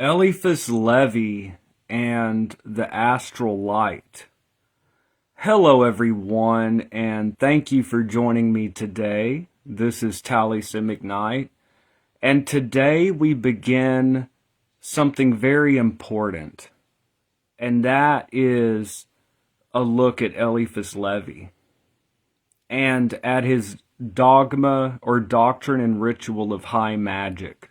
Eliphas Levi and the Astral Light. Hello everyone, and thank you for joining me today. This is Taliesin McKnight, and today we begin something very important, and that is a look at Eliphas Levi and at his dogma or doctrine and ritual of high magic.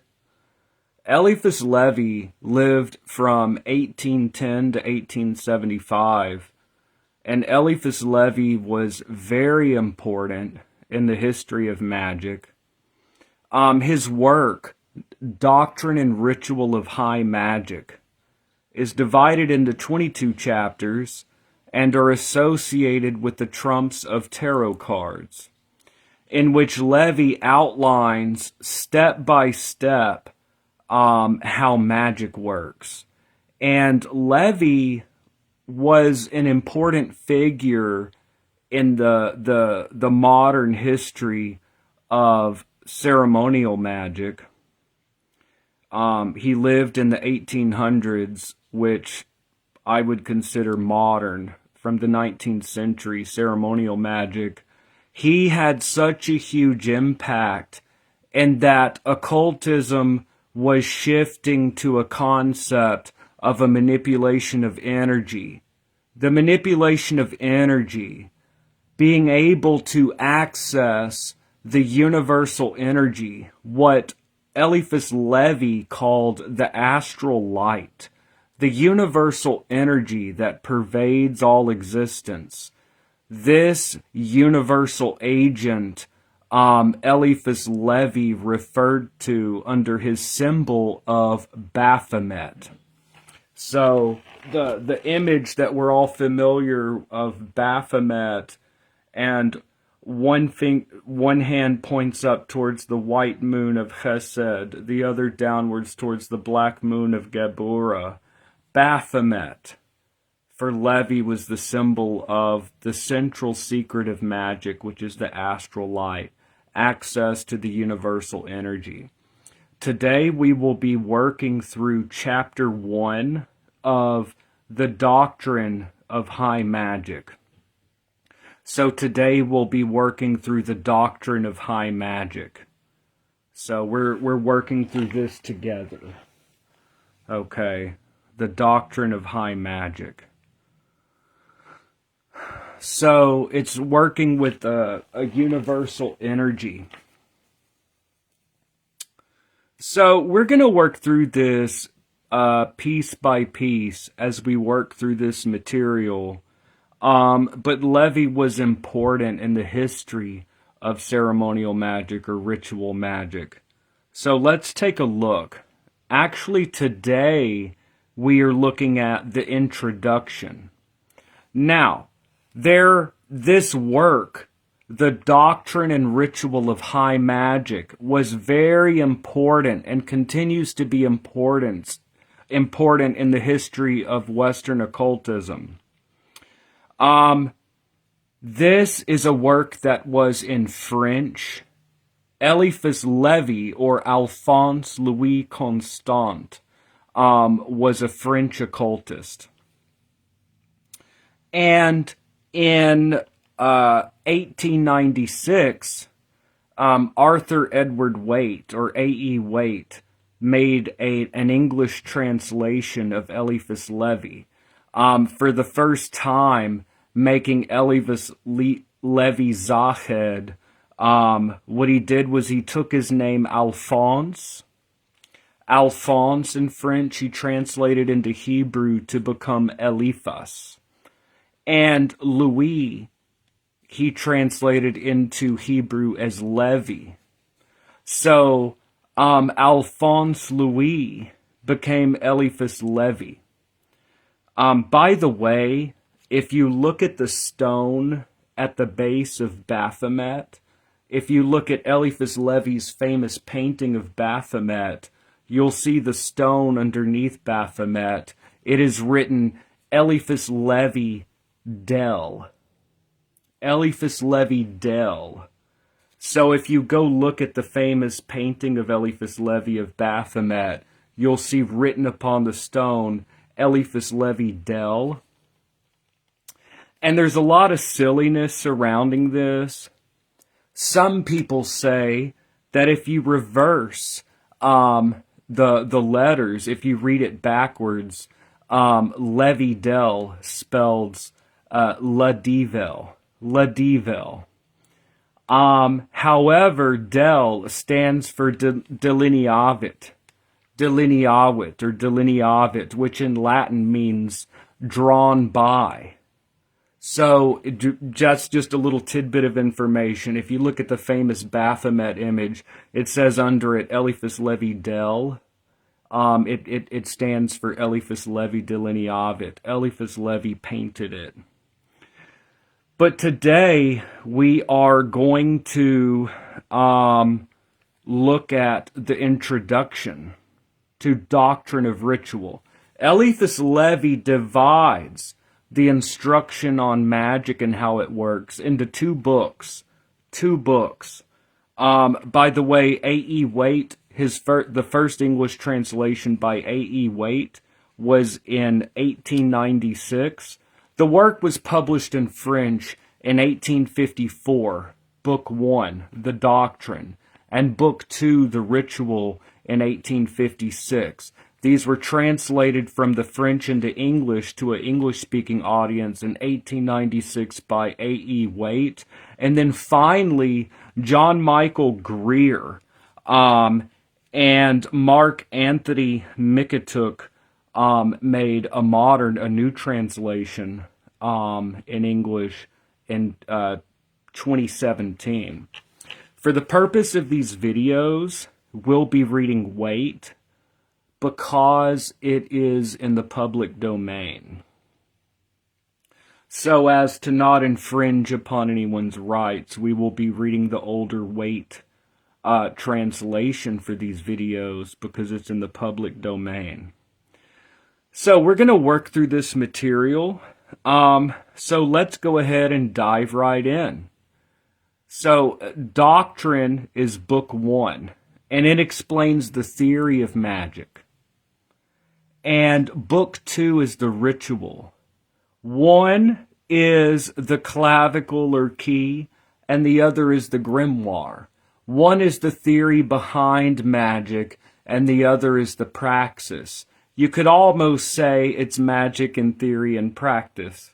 Eliphas Levi lived from 1810 to 1875, and Eliphas Levi was very important in the history of magic. His work, Doctrine and Ritual of High Magic, is divided into 22 chapters and are associated with the trumps of tarot cards, in which Levi outlines step by step how magic works. And Levi was an important figure in the modern history of ceremonial magic. He lived in the 1800s, which I would consider modern, from the 19th century ceremonial magic. He had such a huge impact in that occultism was shifting to a concept of a manipulation of energy. The manipulation of energy, being able to access the universal energy, what Eliphas Levi called the astral light, the universal energy that pervades all existence. This universal agent Eliphas Levi referred to under his symbol of Baphomet. So the image that we're all familiar of Baphomet, and one hand points up towards the white moon of Chesed, the other downwards towards the black moon of Geburah. Baphomet for Levi was the symbol of the central secret of magic, which is the astral light, access to the universal energy. Today we will be working through chapter 1 of the Doctrine of High Magic. So today we'll be working through the Doctrine of High Magic. So we're working through this together. Okay, the Doctrine of High Magic. So it's working with a universal energy. So we're going to work through this piece by piece as we work through this material. But Levi was important in the history of ceremonial magic or ritual magic. So let's take a look. Actually, today we are looking at the introduction. Now, this work, the Doctrine and Ritual of High Magic, was very important and continues to be important in the history of Western occultism. This is a work that was in French. Eliphas Levi, or Alphonse Louis Constant, was a French occultist. And in 1896, Arthur Edward Waite, or A.E. Waite, made an English translation of Eliphas Levi, for the first time making Eliphas Levi Zahed. What he did was he took his name Alphonse in French, he translated into Hebrew to become Eliphas. And Louis, he translated into Hebrew as Levi. So, Alphonse Louis became Eliphas Levi. By the way, if you look at the stone at the base of Baphomet, if you look at Eliphas Levi's famous painting of Baphomet, you'll see the stone underneath Baphomet. It is written Eliphas Levi Del. Eliphas Levi Del. So if you go look at the famous painting of Eliphas Levi of Baphomet, you'll see written upon the stone, Eliphas Levi Del. And there's a lot of silliness surrounding this. Some people say that if you reverse the letters, if you read it backwards, Levi Del spells Ladivel. However, Del stands for delineavit, or delineavit, which in Latin means drawn by. So that's just a little tidbit of information. If you look at the famous Baphomet image, it says under it Eliphas Levi Del. It stands for Eliphas Levi delineavit. Eliphas Levi painted it. But today we are going to look at the introduction to Doctrine of Ritual. Eliphas Levi divides the instruction on magic and how it works into two books. By the way, A.E. Waite, the first English translation by A.E. Waite was in 1896. The work was published in French in 1854, Book 1, The Doctrine, and Book 2, The Ritual, in 1856. These were translated from the French into English to an English-speaking audience in 1896 by A.E. Waite. And then finally, John Michael Greer and Mark Anthony Mickatuk made a new translation in English in 2017. For the purpose of these videos, we'll be reading Waite, because it is in the public domain, so as to not infringe upon anyone's rights. We will be reading the older Waite translation for these videos because it's in the public domain. So we're going to work through this material. So let's go ahead and dive right in. So Doctrine is Book 1, and it explains the theory of magic. And Book 2 is the ritual. One is the clavicle or key, and the other is the grimoire. One is the theory behind magic, and the other is the praxis. You could almost say it's magic in theory and practice,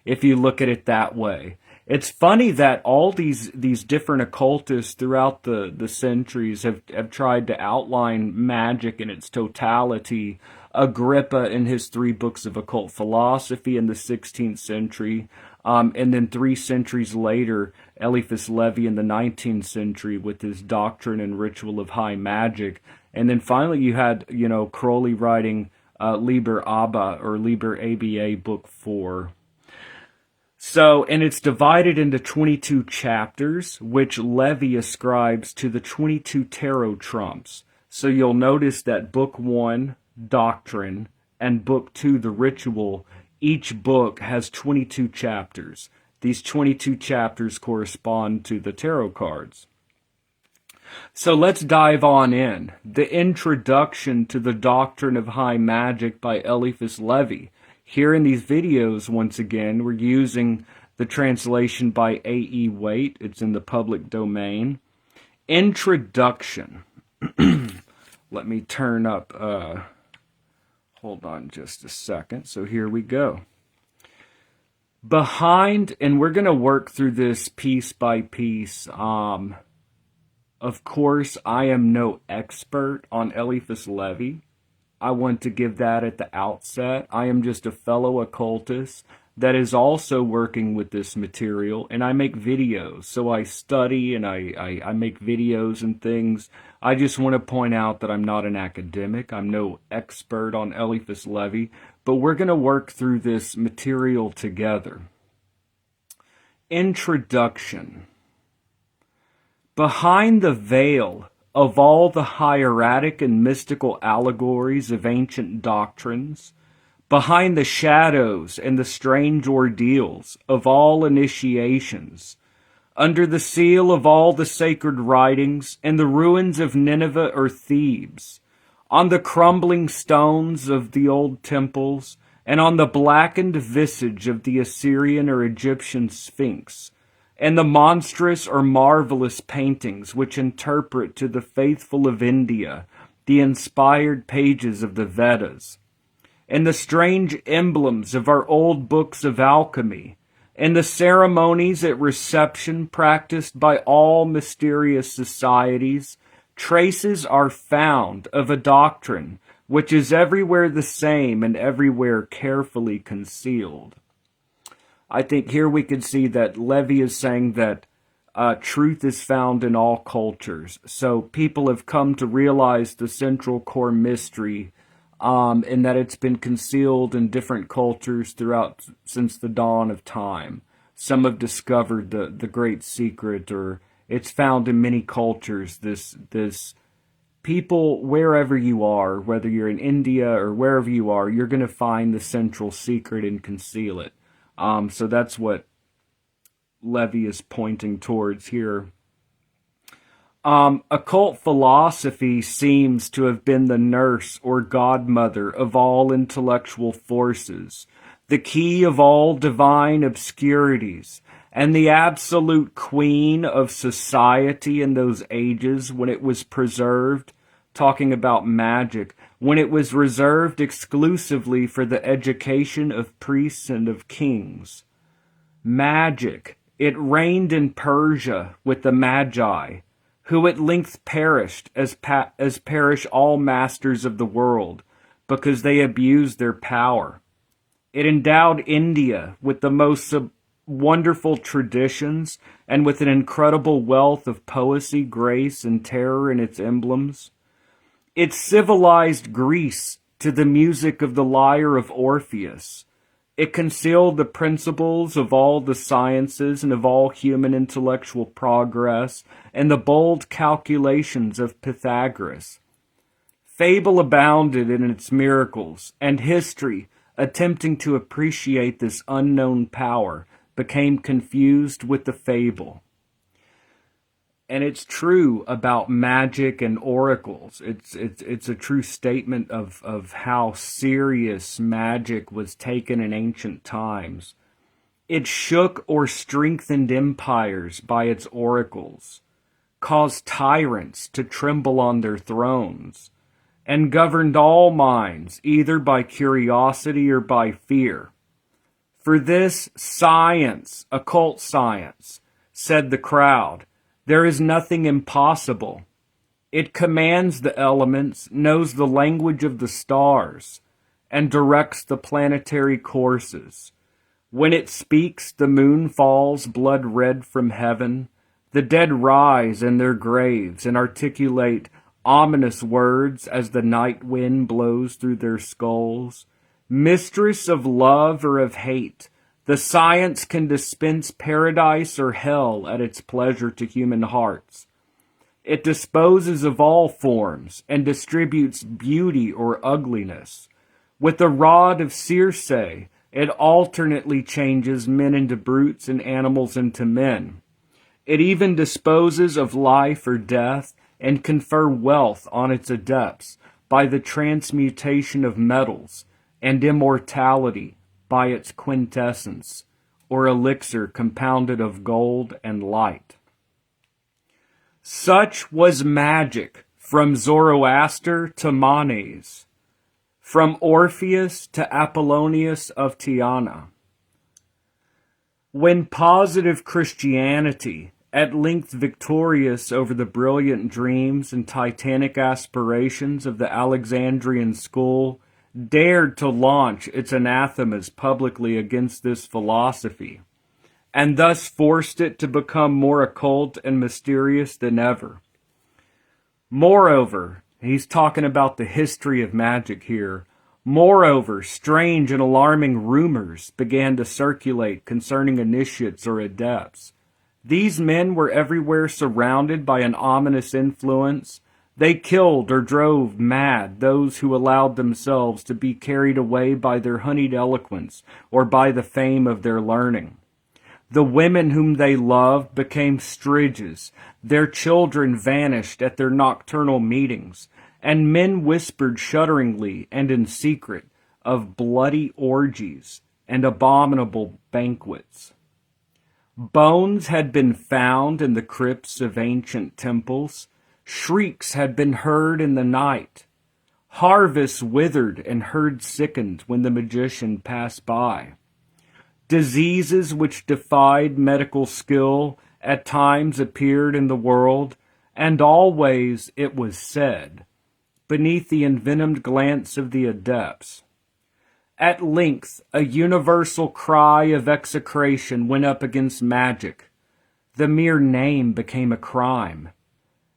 if you look at it that way. It's funny that all these different occultists throughout the centuries have tried to outline magic in its totality. Agrippa in his 3 books of occult philosophy in the 16th century, and then 3 centuries later, Eliphas Levi in the 19th century with his Doctrine and Ritual of High Magic. And then finally you had, Crowley writing Liber Abba or Liber ABA Book 4. So, and it's divided into 22 chapters, which Levy ascribes to the 22 tarot trumps. So you'll notice that Book 1, Doctrine, and Book 2, The Ritual, each book has 22 chapters. These 22 chapters correspond to the tarot cards. So let's dive on in. The introduction to the Doctrine of High Magic by Eliphas Levi. Here in these videos, once again, we're using the translation by A.E. Waite. It's in the public domain. Introduction. Let me turn up, hold on just a second. So here we go. Behind, and we're going to work through this piece by piece. Of course, I am no expert on Eliphas Levi. I want to give that at the outset. I am just a fellow occultist that is also working with this material, and I make videos. So I study and I make videos and things. I just want to point out that I'm not an academic. I'm no expert on Eliphas Levi, but we're going to work through this material together. Introduction. Behind the veil of all the hieratic and mystical allegories of ancient doctrines, behind the shadows and the strange ordeals of all initiations, under the seal of all the sacred writings and the ruins of Nineveh or Thebes, on the crumbling stones of the old temples, and on the blackened visage of the Assyrian or Egyptian Sphinx, and the monstrous or marvelous paintings which interpret to the faithful of India the inspired pages of the Vedas, and the strange emblems of our old books of alchemy, and the ceremonies at reception practiced by all mysterious societies, traces are found of a doctrine which is everywhere the same and everywhere carefully concealed. I think here we can see that Levy is saying that truth is found in all cultures. So people have come to realize the central core mystery, and that it's been concealed in different cultures throughout since the dawn of time. Some have discovered the great secret, or it's found in many cultures. This people, wherever you are, whether you're in India or wherever you are, you're going to find the central secret and conceal it. So that's what Levy is pointing towards here. Occult philosophy seems to have been the nurse or godmother of all intellectual forces, the key of all divine obscurities, and the absolute queen of society in those ages when it was preserved, talking about magic, when it was reserved exclusively for the education of priests and of kings. Magic, it reigned in Persia with the Magi, who at length perished as perish all masters of the world, because they abused their power. It endowed India with the most wonderful traditions and with an incredible wealth of poesy, grace, and terror in its emblems. It civilized Greece to the music of the lyre of Orpheus. It concealed the principles of all the sciences and of all human intellectual progress and the bold calculations of Pythagoras. Fable abounded in its miracles, and history, attempting to appreciate this unknown power, became confused with the fable. And it's true about magic and oracles. It's a true statement of how serious magic was taken in ancient times. It shook or strengthened empires by its oracles, caused tyrants to tremble on their thrones, and governed all minds either by curiosity or by fear. For this science, occult science, said the crowd, there is nothing impossible. It commands the elements, knows the language of the stars, and directs the planetary courses. When it speaks, the moon falls blood red from heaven. The dead rise in their graves and articulate ominous words as the night wind blows through their skulls. Mistress of love or of hate, the science can dispense paradise or hell at its pleasure to human hearts. It disposes of all forms and distributes beauty or ugliness. With the rod of Circe, it alternately changes men into brutes and animals into men. It even disposes of life or death and confer wealth on its adepts by the transmutation of metals, and immortality by its quintessence, or elixir compounded of gold and light. Such was magic from Zoroaster to Manes, from Orpheus to Apollonius of Tyana. When positive Christianity, at length victorious over the brilliant dreams and titanic aspirations of the Alexandrian school, dared to launch its anathemas publicly against this philosophy, and thus forced it to become more occult and mysterious than ever. Moreover, he's talking about the history of magic here. Moreover, strange and alarming rumors began to circulate concerning initiates or adepts. These men were everywhere surrounded by an ominous influence. They killed or drove mad those who allowed themselves to be carried away by their honeyed eloquence or by the fame of their learning. The women whom they loved became striges. Their children vanished at their nocturnal meetings, and men whispered shudderingly and in secret of bloody orgies and abominable banquets. Bones had been found in the crypts of ancient temples. Shrieks had been heard in the night. Harvests withered and herds sickened when the magician passed by. Diseases which defied medical skill at times appeared in the world, and always, it was said, beneath the envenomed glance of the adepts. At length, a universal cry of execration went up against magic. The mere name became a crime,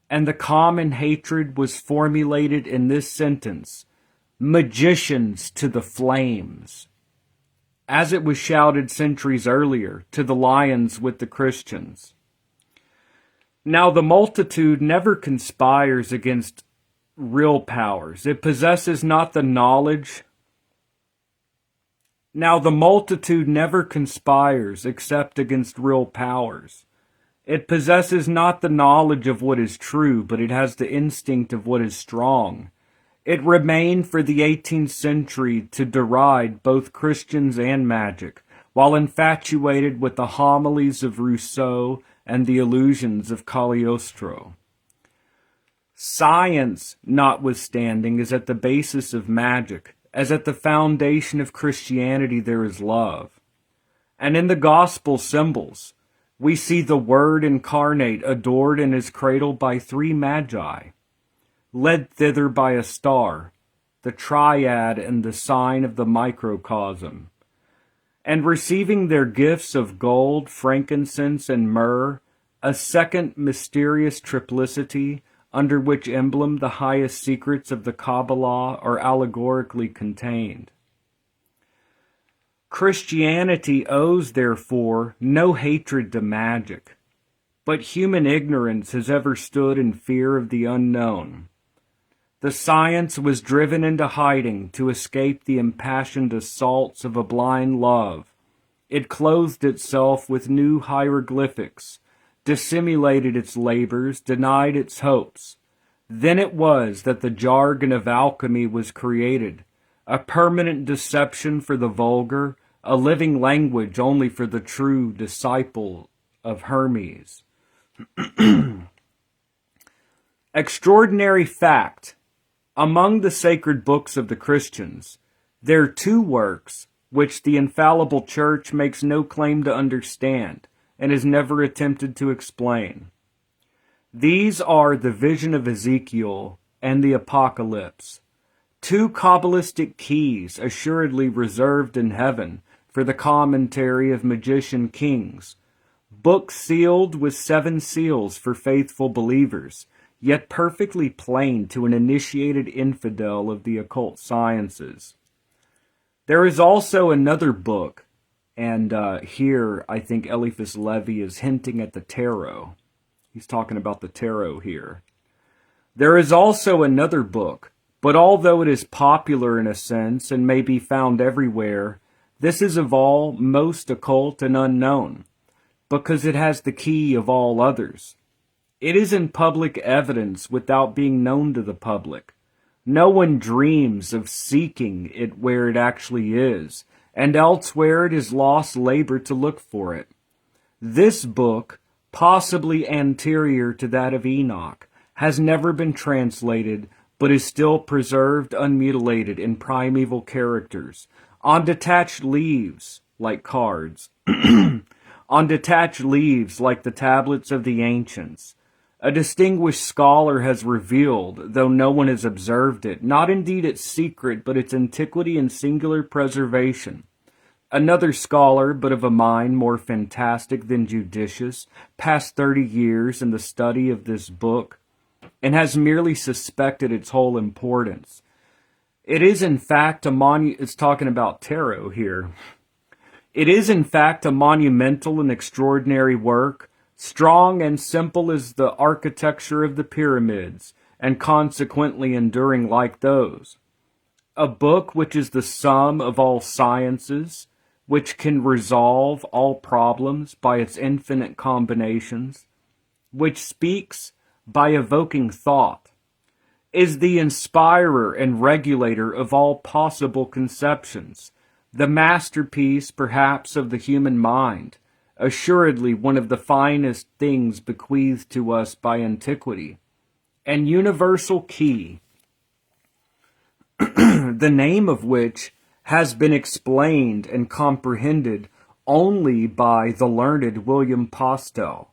and the common hatred was formulated in this sentence: magicians to the flames. As it was shouted centuries earlier to the lions with the Christians. Now the multitude never conspires against real powers. It possesses not the knowledge. Now the multitude never conspires except against real powers. It possesses not the knowledge of what is true, but it has the instinct of what is strong. It remained for the 18th century to deride both Christians and magic, while infatuated with the homilies of Rousseau and the illusions of Cagliostro. Science, notwithstanding, is at the basis of magic, as at the foundation of Christianity there is love. And in the gospel symbols, we see the Word incarnate adored in his cradle by 3 magi, led thither by a star, the triad and the sign of the microcosm, and receiving their gifts of gold, frankincense, and myrrh, a second mysterious triplicity, under which emblem the highest secrets of the Cabala are allegorically contained. Christianity owes, therefore, no hatred to magic, but human ignorance has ever stood in fear of the unknown. The science was driven into hiding to escape the impassioned assaults of a blind love. It clothed itself with new hieroglyphics, dissimulated its labors, denied its hopes. Then it was that the jargon of alchemy was created, a permanent deception for the vulgar, a living language only for the true disciple of Hermes. Extraordinary fact. Among the sacred books of the Christians, there are 2 works which the infallible Church makes no claim to understand and has never attempted to explain. These are the Vision of Ezekiel and the Apocalypse, 2 Kabbalistic keys assuredly reserved in heaven for the commentary of magician kings, books sealed with 7 seals for faithful believers, yet perfectly plain to an initiated infidel of the occult sciences. There is also another book, and here I think Eliphas Levi is hinting at the tarot. He's talking about the tarot here. There is also another book, but although it is popular in a sense and may be found everywhere, this is of all most occult and unknown, because it has the key of all others. It is in public evidence without being known to the public. No one dreams of seeking it where it actually is, and elsewhere it is lost labor to look for it. This book, possibly anterior to that of Enoch, has never been translated, but is still preserved unmutilated in primeval characters, on detached leaves like cards, on detached leaves like the tablets of the ancients. A distinguished scholar has revealed, though no one has observed it, not indeed its secret, but its antiquity and singular preservation. Another scholar, but of a mind more fantastic than judicious, passed 30 years in the study of this book, and has merely suspected its whole importance. It is in fact it's talking about tarot here. It is in fact a monumental and extraordinary work, strong and simple as the architecture of the pyramids, and consequently enduring like those. A book which is the sum of all sciences, which can resolve all problems by its infinite combinations, which speaks by evoking thought. is the inspirer and regulator of all possible conceptions, the masterpiece, perhaps, of the human mind, assuredly one of the finest things bequeathed to us by antiquity, and universal key, the name of which has been explained and comprehended only by the learned William Postel,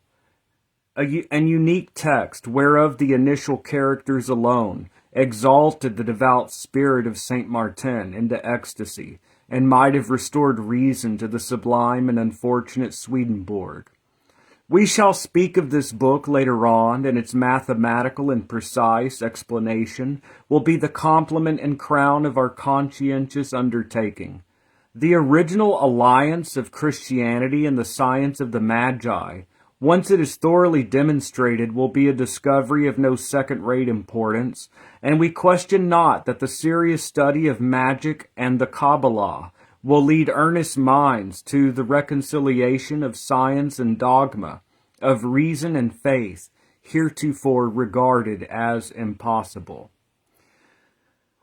an unique text whereof the initial characters alone exalted the devout spirit of Saint Martin into ecstasy, and might have restored reason to the sublime and unfortunate Swedenborg. We shall speak of this book later on, and its mathematical and precise explanation will be the complement and crown of our conscientious undertaking. The original alliance of Christianity and the science of the Magi, once it is thoroughly demonstrated, will be a discovery of no second-rate importance, and we question not that the serious study of magic and the Cabala will lead earnest minds to the reconciliation of science and dogma, of reason and faith, heretofore regarded as impossible.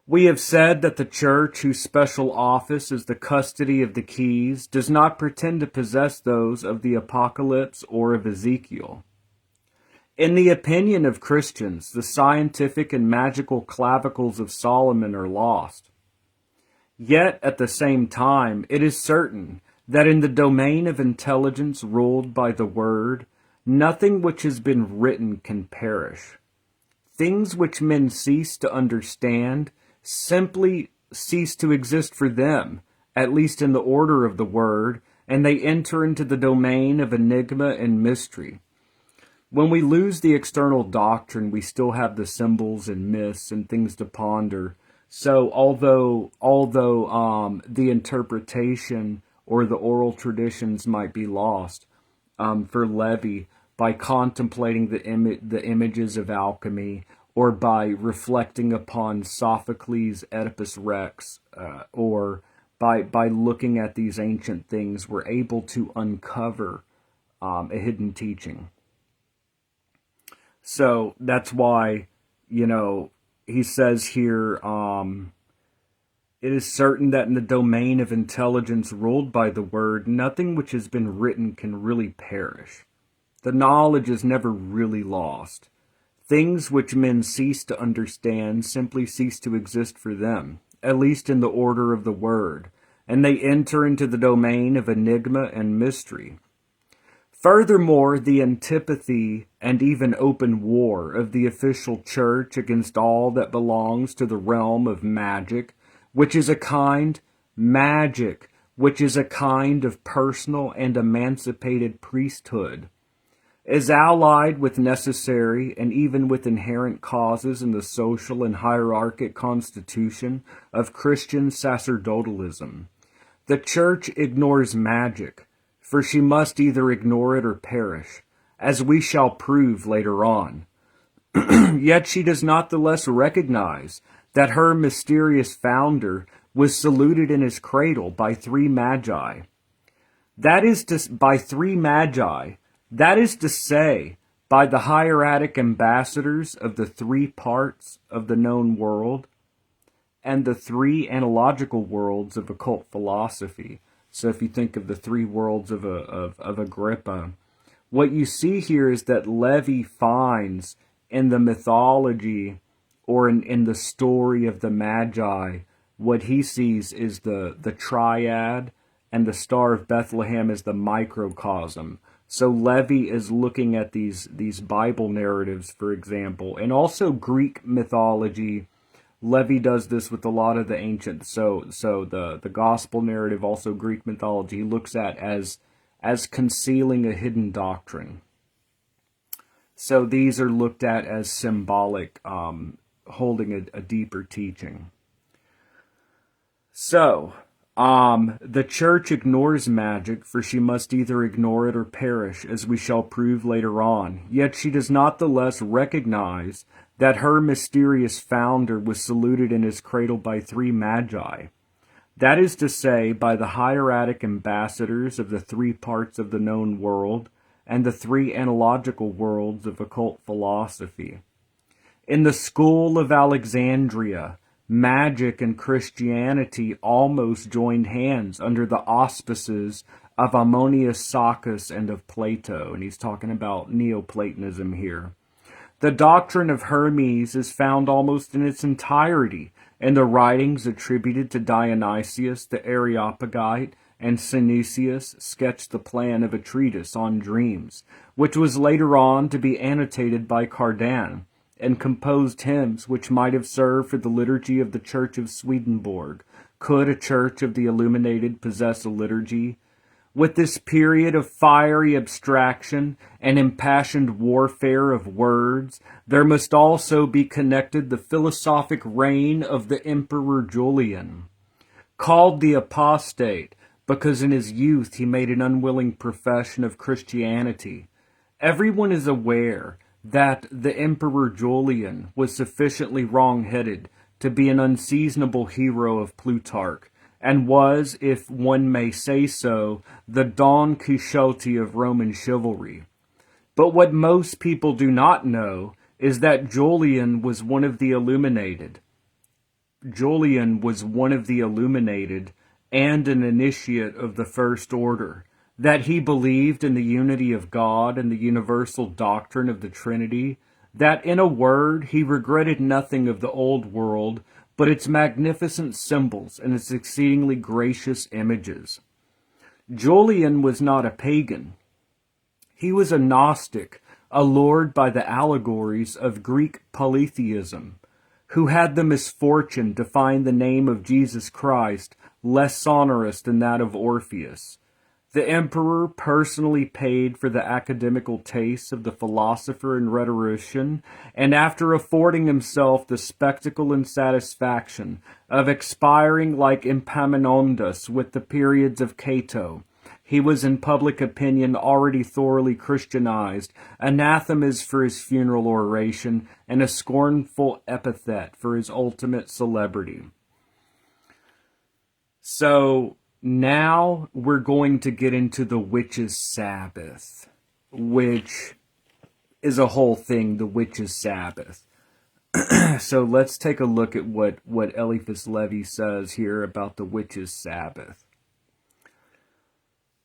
We have said that the Church, whose special office is the custody of the keys, does not pretend to possess those of the Apocalypse or of Ezekiel. In the opinion of Christians, the scientific and magical clavicles of Solomon are lost. Yet, at the same time, it is certain that in the domain of intelligence ruled by the Word, nothing which has been written can perish. Things which men cease to understand simply cease to exist for them, at least in the order of the Word, and they enter into the domain of enigma and mystery. When we lose the external doctrine, we still have the symbols and myths and things to ponder. So although the interpretation or the oral traditions might be lost, for Levy, by contemplating the images of alchemy, or by reflecting upon Sophocles' Oedipus Rex, or by looking at these ancient things, we're able to uncover a hidden teaching. So that's why, he says here, it is certain that in the domain of intelligence ruled by the Word, nothing which has been written can really perish. The knowledge is never really lost. Things which men cease to understand simply cease to exist for them, at least in the order of the Word, and they enter into the domain of enigma and mystery. Furthermore, the antipathy and even open war of the official church against all that belongs to the realm of magic, which is a kind of personal and emancipated priesthood, is allied with necessary and even with inherent causes in the social and hierarchic constitution of Christian sacerdotalism. The Church ignores magic, for she must either ignore it or perish, as we shall prove later on. Yet she does not the less recognize that her mysterious founder was saluted in his cradle by three magi. That is to say, by the hieratic ambassadors of the three parts of the known world and the three analogical worlds of occult philosophy. So if you think of the three worlds of Agrippa, what you see here is that Levy finds in the mythology or in the story of the Magi, what he sees is the triad, and the Star of Bethlehem is the microcosm. So Levy is looking at these Bible narratives, for example, and also Greek mythology. Levy does this with a lot of the ancient, so the gospel narrative, also Greek mythology, he looks at as concealing a hidden doctrine. So these are looked at as symbolic, holding a deeper teaching. So, the Church ignores magic, for she must either ignore it or perish, as we shall prove later on. Yet she does not the less recognize that her mysterious founder was saluted in his cradle by three magi. That is to say, by the hieratic ambassadors of the three parts of the known world and the three analogical worlds of occult philosophy. In the school of Alexandria, magic and Christianity almost joined hands under the auspices of Ammonius Saccas and of Plato, and he's talking about Neoplatonism here. The doctrine of Hermes is found almost in its entirety in the writings attributed to Dionysius the Areopagite, and Synesius sketched the plan of a treatise on dreams, which was later on to be annotated by Cardan, and composed hymns which might have served for the liturgy of the Church of Swedenborg. Could a church of the illuminated possess a liturgy? With this period of fiery abstraction and impassioned warfare of words, there must also be connected the philosophic reign of the Emperor Julian, called the Apostate, because in his youth he made an unwilling profession of Christianity. Everyone is aware that the Emperor Julian was sufficiently wrong-headed to be an unseasonable hero of Plutarch, and was, if one may say so, the Don Quixote of Roman chivalry. But what most people do not know is that Julian was one of the illuminated. Julian was one of the illuminated and an initiate of the First Order, that he believed in the unity of God and the universal doctrine of the Trinity, that in a word he regretted nothing of the old world but its magnificent symbols and its exceedingly gracious images. Julian was not a pagan. He was a Gnostic, allured by the allegories of Greek polytheism, who had the misfortune to find the name of Jesus Christ less sonorous than that of Orpheus. The emperor personally paid for the academical tastes of the philosopher and rhetorician, and after affording himself the spectacle and satisfaction of expiring like Epaminondas with the periods of Cato, he was in public opinion already thoroughly Christianized, anathemas for his funeral oration, and a scornful epithet for his ultimate celebrity. So now we're going to get into the witches' Sabbath, which is a whole thing, the witches' Sabbath. So let's take a look at what Eliphas Levi says here about the witches' Sabbath.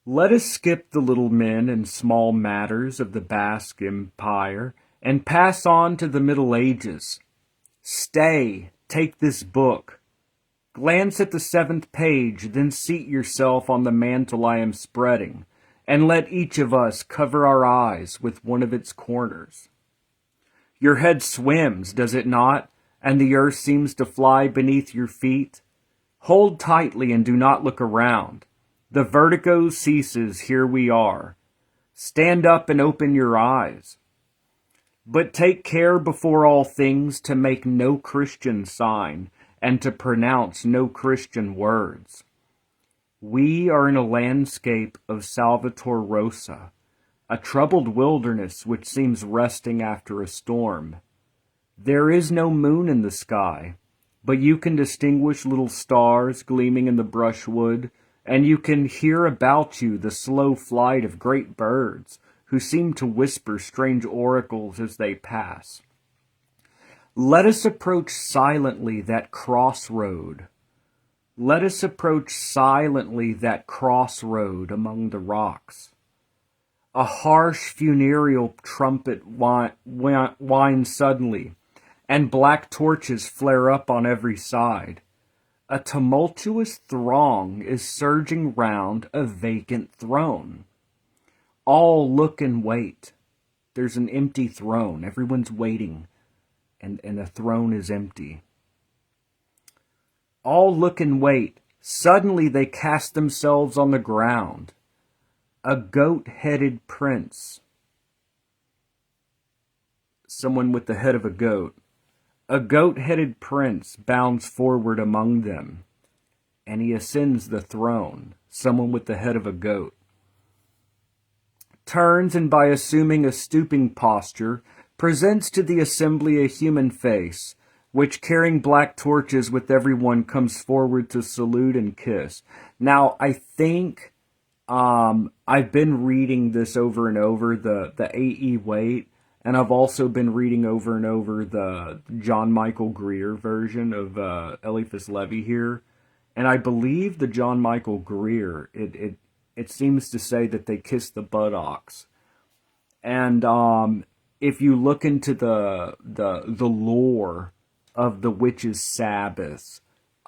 Let us skip the little men and small matters of the Basque Empire and pass on to the Middle Ages. Stay, take this book. Glance at the 7th page, then seat yourself on the mantle I am spreading, and let each of us cover our eyes with one of its corners. Your head swims, does it not, and the earth seems to fly beneath your feet? Hold tightly and do not look around. The vertigo ceases, here we are. Stand up and open your eyes. But take care before all things to make no Christian sign, and to pronounce no Christian words. We are in a landscape of Salvator Rosa, a troubled wilderness which seems resting after a storm. There is no moon in the sky, but you can distinguish little stars gleaming in the brushwood, and you can hear about you the slow flight of great birds who seem to whisper strange oracles as they pass. Let us approach silently that crossroad. Let us approach silently that crossroad among the rocks. A harsh funereal trumpet winds suddenly, and black torches flare up on every side. A tumultuous throng is surging round a vacant throne. All look and wait. There's an empty throne. Everyone's waiting. And the throne is empty. All look and wait. Suddenly they cast themselves on the ground. A goat-headed prince. Someone with the head of a goat. A goat-headed prince bounds forward among them, and he ascends the throne, someone with the head of a goat. Turns, and by assuming a stooping posture, presents to the assembly a human face, which carrying black torches with everyone comes forward to salute and kiss. Now, I think I've been reading this over and over, the A.E. Waite, And I've also been reading over and over the John Michael Greer version of Eliphas Levi here. And I believe the John Michael Greer, it seems to say that they kiss the buttocks. And if you look into the lore of the witch's Sabbath,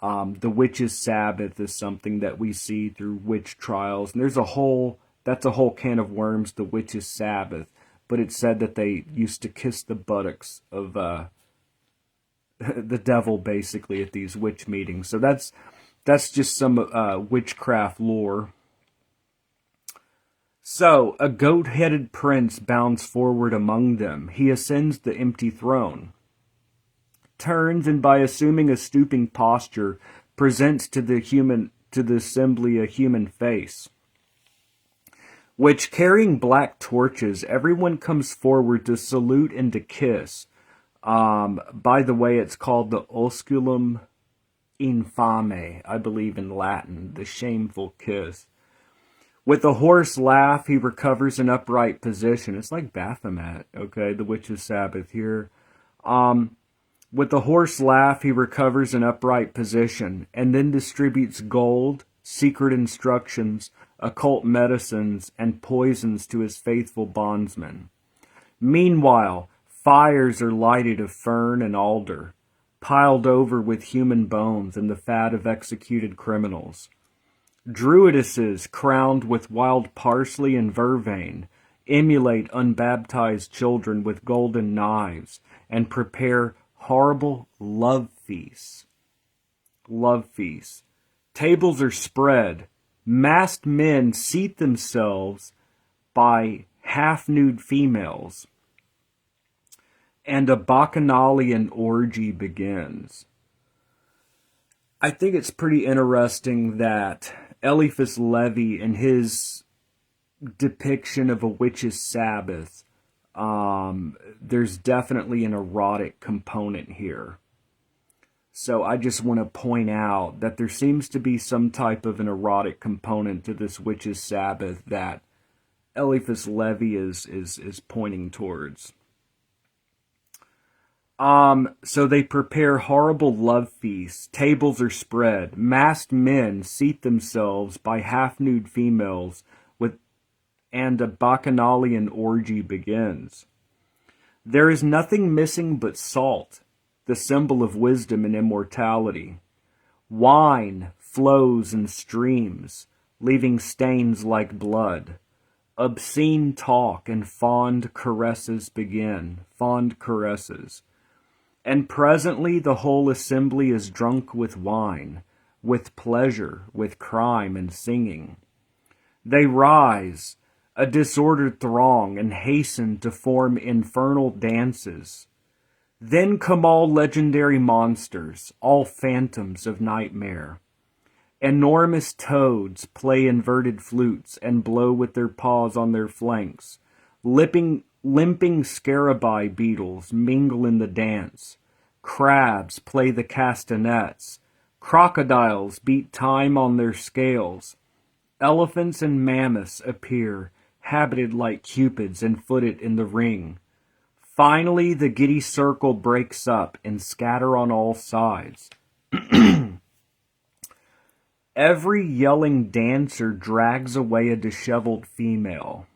the witch's Sabbath is something that we see through witch trials. And that's a whole can of worms, the witch's Sabbath. But it said that they used to kiss the buttocks of the devil, basically, at these witch meetings. So that's just some witchcraft lore. So, a goat-headed prince bounds forward among them. He ascends the empty throne, turns, and by assuming a stooping posture, presents to the assembly a human face, which, carrying black torches, everyone comes forward to salute and to kiss. By the way, it's called the osculum infame, I believe in Latin, the shameful kiss. With a hoarse laugh, he recovers an upright position. It's like Baphomet, okay, the witch's Sabbath here. With a hoarse laugh, he recovers an upright position and then distributes gold, secret instructions, occult medicines, and poisons to his faithful bondsmen. Meanwhile, fires are lighted of fern and alder, piled over with human bones and the fat of executed criminals. Druidesses, crowned with wild parsley and vervain, emulate unbaptized children with golden knives and prepare horrible love feasts. Love feasts. Tables are spread. Masked men seat themselves by half-nude females, and a bacchanalian orgy begins. I think it's pretty interesting that Eliphas Levi, in his depiction of a witch's Sabbath, there's definitely an erotic component here. So I just want to point out that there seems to be some type of an erotic component to this witch's Sabbath that Eliphas Levi is pointing towards. So they prepare horrible love feasts. Tables are spread. Masked men seat themselves by half-nude females and a bacchanalian orgy begins. There is nothing missing but salt, the symbol of wisdom and immortality. Wine flows in streams, leaving stains like blood. Obscene talk and fond caresses begin. Fond caresses. And presently the whole assembly is drunk with wine, with pleasure, with crime and singing. They rise, a disordered throng, and hasten to form infernal dances. Then come all legendary monsters, all phantoms of nightmare. Enormous toads play inverted flutes and blow with their paws on their flanks. Limping scarabaei beetles mingle in the dance. Crabs play the castanets. Crocodiles beat time on their scales. Elephants and mammoths appear, habited like cupids and footed in the ring. Finally, the giddy circle breaks up and scatter on all sides. Every yelling dancer drags away a disheveled female.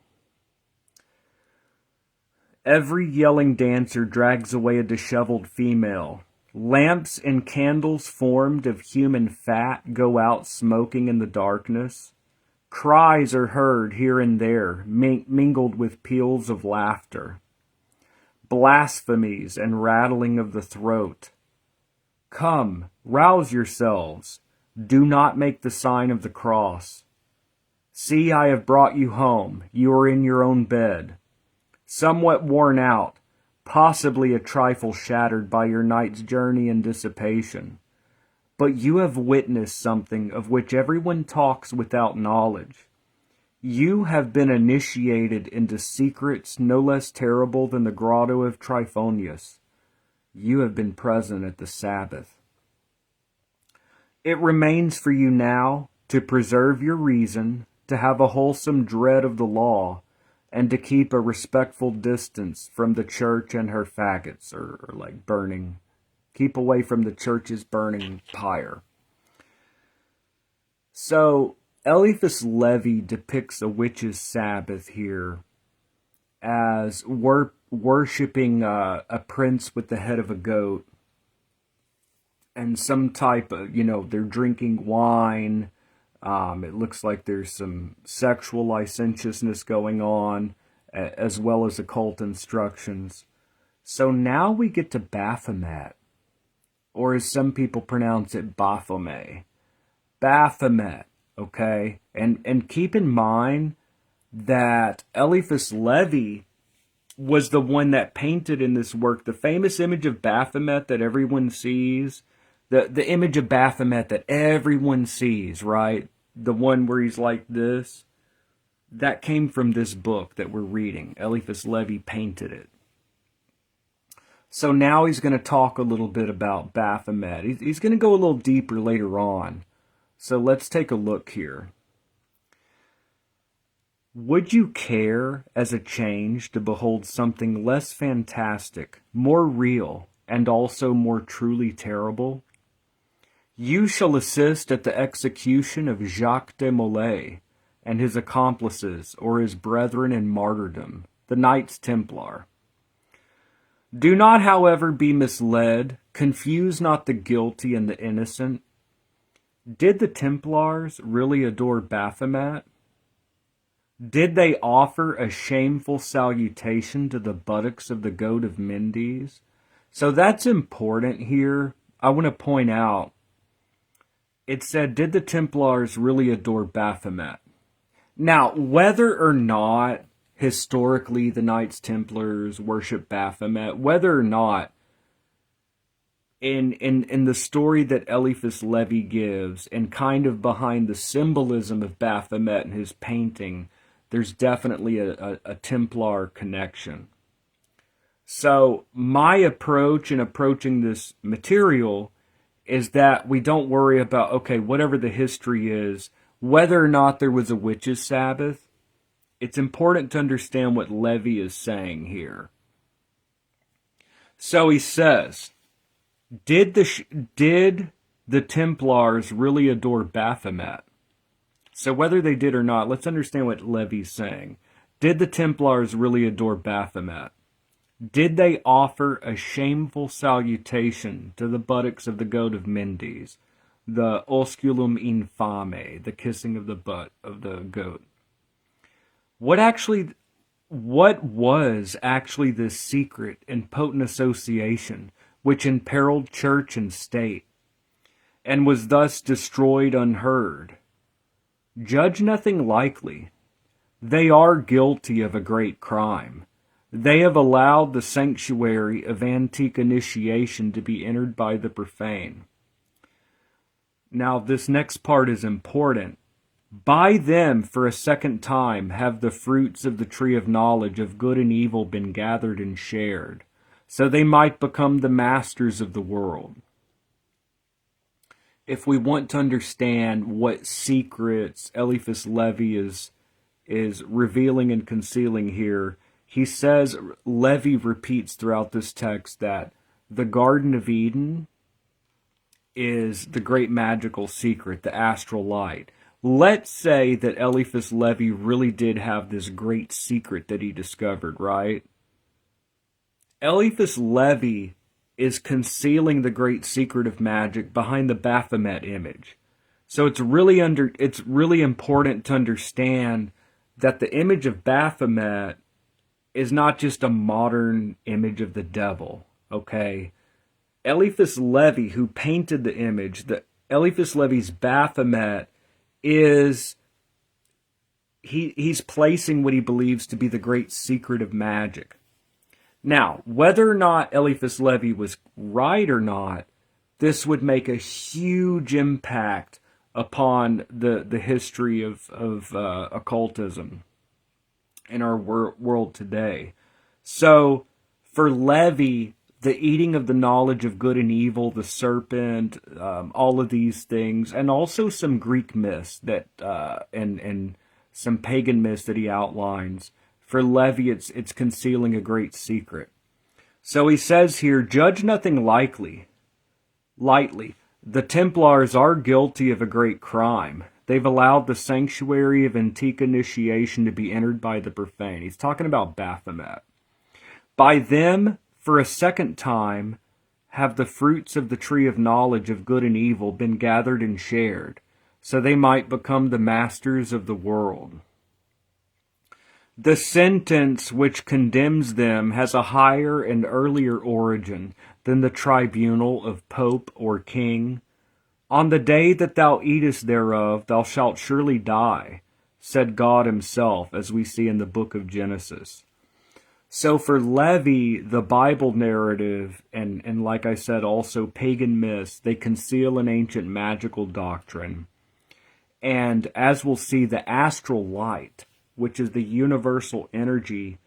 Every yelling dancer drags away a disheveled female. Lamps and candles formed of human fat go out smoking in the darkness. Cries are heard here and there, mingled with peals of laughter. Blasphemies and rattling of the throat. Come, rouse yourselves. Do not make the sign of the cross. See, I have brought you home. You are in your own bed. Somewhat worn out, possibly a trifle shattered by your night's journey and dissipation. But you have witnessed something of which everyone talks without knowledge. You have been initiated into secrets no less terrible than the grotto of Tryphonius. You have been present at the Sabbath. It remains for you now to preserve your reason, to have a wholesome dread of the law, and to keep a respectful distance from the church and her faggots, or like burning. Keep away from the church's burning pyre. So, Eliphas Levi depicts a witch's Sabbath here as worshipping a prince with the head of a goat, and some type of, they're drinking wine. It looks like there's some sexual licentiousness going on, as well as occult instructions. So now we get to Baphomet, or as some people pronounce it, Baphomet. Baphomet, okay? And keep in mind that Eliphas Levi was the one that painted in this work the famous image of Baphomet that everyone sees. The image of Baphomet that everyone sees, right? The one where he's like this. That came from this book that we're reading. Eliphas Levi painted it. So now he's going to talk a little bit about Baphomet. He's going to go a little deeper later on. So let's take a look here. Would you care, as a change, to behold something less fantastic, more real, and also more truly terrible? You shall assist at the execution of Jacques de Molay and his accomplices, or his brethren in martyrdom, the Knights Templar. Do not, however, be misled. Confuse not the guilty and the innocent. Did the Templars really adore Baphomet? Did they offer a shameful salutation to the buttocks of the goat of Mendes? So that's important here. I want to point out, it said, did the Templars really adore Baphomet? Now, whether or not historically the Knights Templars worship Baphomet, whether or not in the story that Eliphas Levi gives, and kind of behind the symbolism of Baphomet and his painting, there's definitely a Templar connection. So my approach in approaching this material is that we don't worry about, okay, whatever the history is, whether or not there was a witches' Sabbath. It's important to understand what Levi is saying here. So he says, did the Templars really adore Baphomet? So whether they did or not, let's understand what Levi's saying. Did the Templars really adore Baphomet? Did they offer a shameful salutation to the buttocks of the goat of Mendes, the osculum infame, the kissing of the butt of the goat? What was actually this secret and potent association which imperiled church and state, and was thus destroyed unheard? Judge nothing lightly. They are guilty of a great crime. They have allowed the sanctuary of antique initiation to be entered by the profane. Now, this next part is important. By them, for a second time, have the fruits of the tree of knowledge of good and evil been gathered and shared, so they might become the masters of the world. If we want to understand what secrets Eliphas Levi is revealing and concealing here, he says, Levi repeats throughout this text that the Garden of Eden is the great magical secret, the astral light. Let's say that Eliphas Levi really did have this great secret that he discovered, right? Eliphas Levi is concealing the great secret of magic behind the Baphomet image. So it's really important to understand that the image of Baphomet is not just a modern image of the devil, okay? Eliphas Levi, who painted the image, Eliphas Levi's Baphomet is, he's placing what he believes to be the great secret of magic. Now, whether or not Eliphas Levi was right or not, this would make a huge impact upon the history of occultism in our world today. So, for Levi, the eating of the knowledge of good and evil, the serpent, all of these things, and also some Greek myths that and some pagan myths that he outlines. For Levy, it's concealing a great secret. So he says here, judge nothing lightly. The Templars are guilty of a great crime. They've allowed the sanctuary of antique initiation to be entered by the profane. He's talking about Baphomet. By them, for a second time, have the fruits of the tree of knowledge of good and evil been gathered and shared, so they might become the masters of the world. The sentence which condemns them has a higher and earlier origin than the tribunal of pope or king. On the day that thou eatest thereof, thou shalt surely die, said God himself, as we see in the book of Genesis. So for Levy, the Bible narrative, and like I said, also pagan myths, they conceal an ancient magical doctrine. And as we'll see, the astral light, which is the universal energy,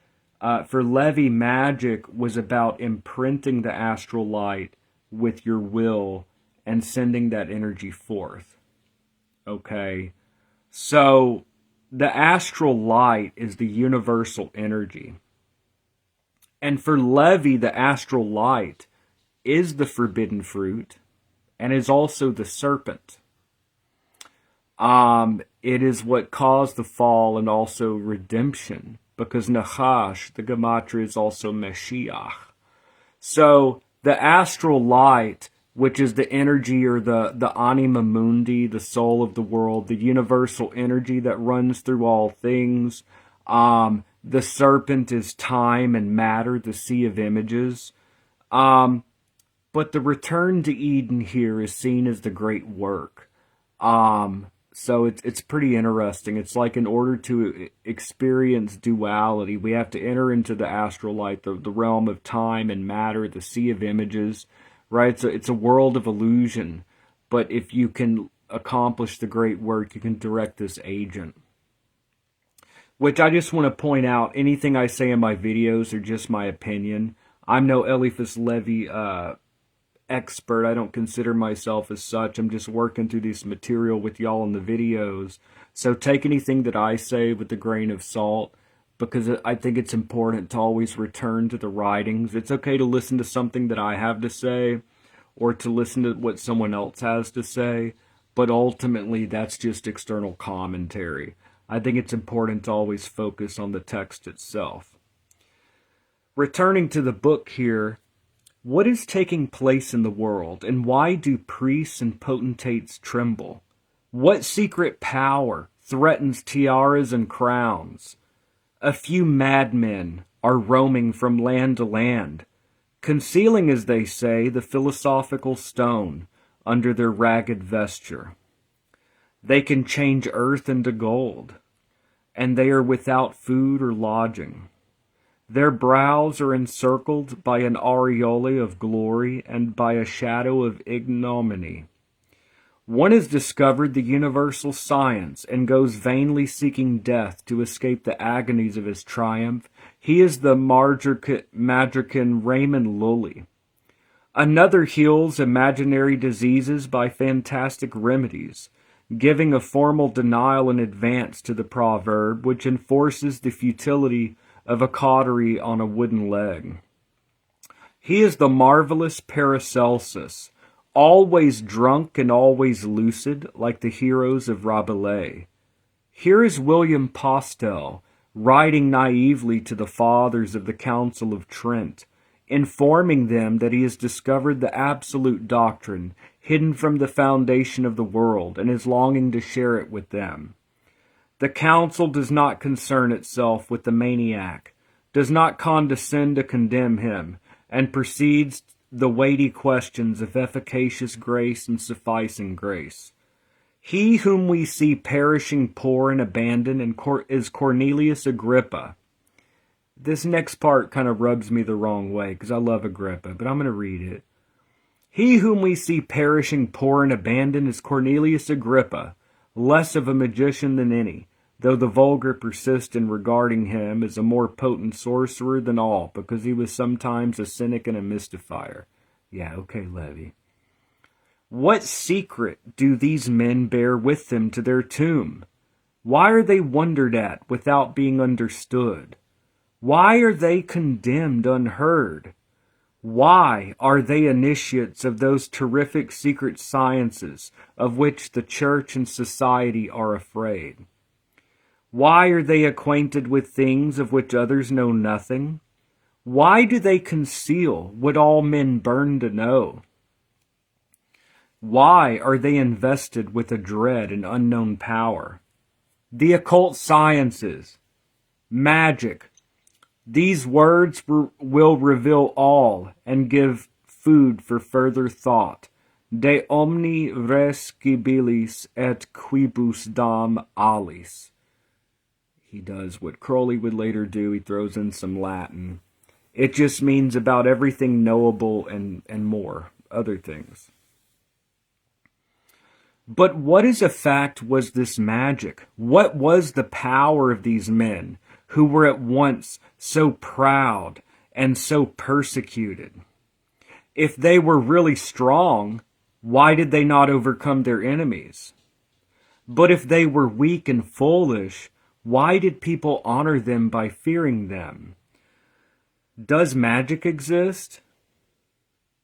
for Levy, magic was about imprinting the astral light with your will and sending that energy forth. Okay? So the astral light is the universal energy. And for Levy, the astral light is the forbidden fruit and is also the serpent. It is what caused the fall and also redemption, because Nachash, the Gematria, is also Mashiach. So the astral light, which is the energy or the anima mundi, the soul of the world, the universal energy that runs through all things. The serpent is time and matter, the sea of images. But the return to Eden here is seen as the great work. So it's pretty interesting. It's like in order to experience duality, we have to enter into the astral light, the realm of time and matter, the sea of images, right? So it's a world of illusion. But if you can accomplish the great work, you can direct this agent. Which I just want to point out, anything I say in my videos are just my opinion. I'm no Eliphas Levi expert. I don't consider myself as such. I'm just working through this material with y'all in the videos. So take anything that I say with a grain of salt, because I think it's important to always return to the writings. It's okay to listen to something that I have to say or to listen to what someone else has to say, but ultimately that's just external commentary. I think it's important to always focus on the text itself. Returning to the book here, what is taking place in the world, and why do priests and potentates tremble? What secret power threatens tiaras and crowns? A few madmen are roaming from land to land, concealing, as they say, the philosophical stone under their ragged vesture. They can change earth into gold, and they are without food or lodging. Their brows are encircled by an aureole of glory and by a shadow of ignominy. One has discovered the universal science and goes vainly seeking death to escape the agonies of his triumph. He is the magician Raymond Lully. Another heals imaginary diseases by fantastic remedies, giving a formal denial in advance to the proverb, which enforces the futility of a cautery on a wooden leg. He is the marvelous Paracelsus, always drunk and always lucid, like the heroes of Rabelais. Here is William Postel, writing naively to the fathers of the Council of Trent, informing them that he has discovered the absolute doctrine hidden from the foundation of the world and is longing to share it with them. The council does not concern itself with the maniac, does not condescend to condemn him, and proceeds the weighty questions of efficacious grace and sufficing grace. He whom we see perishing poor and abandoned is Cornelius Agrippa. This next part kind of rubs me the wrong way because I love Agrippa, but I'm going to read it. He whom we see perishing poor and abandoned is Cornelius Agrippa, less of a magician than any, though the vulgar persist in regarding him as a more potent sorcerer than all, because he was sometimes a cynic and a mystifier. Yeah, okay, Levy. What secret do these men bear with them to their tomb? Why are they wondered at without being understood? Why are they condemned unheard? Why are they initiates of those terrific secret sciences of which the church and society are afraid? Why are they acquainted with things of which others know nothing? Why do they conceal what all men burn to know? Why are they invested with a dread and unknown power? The occult sciences, magic, these words will reveal all and give food for further thought. De omni res scibilis et quibus dam alis. He does what Crowley would later do. He throws in some Latin. It just means about everything knowable and more, other things. But what is a fact was this magic? What was the power of these men who were at once so proud and so persecuted? If they were really strong, why did they not overcome their enemies? But if they were weak and foolish, why did people honor them by fearing them? Does magic exist?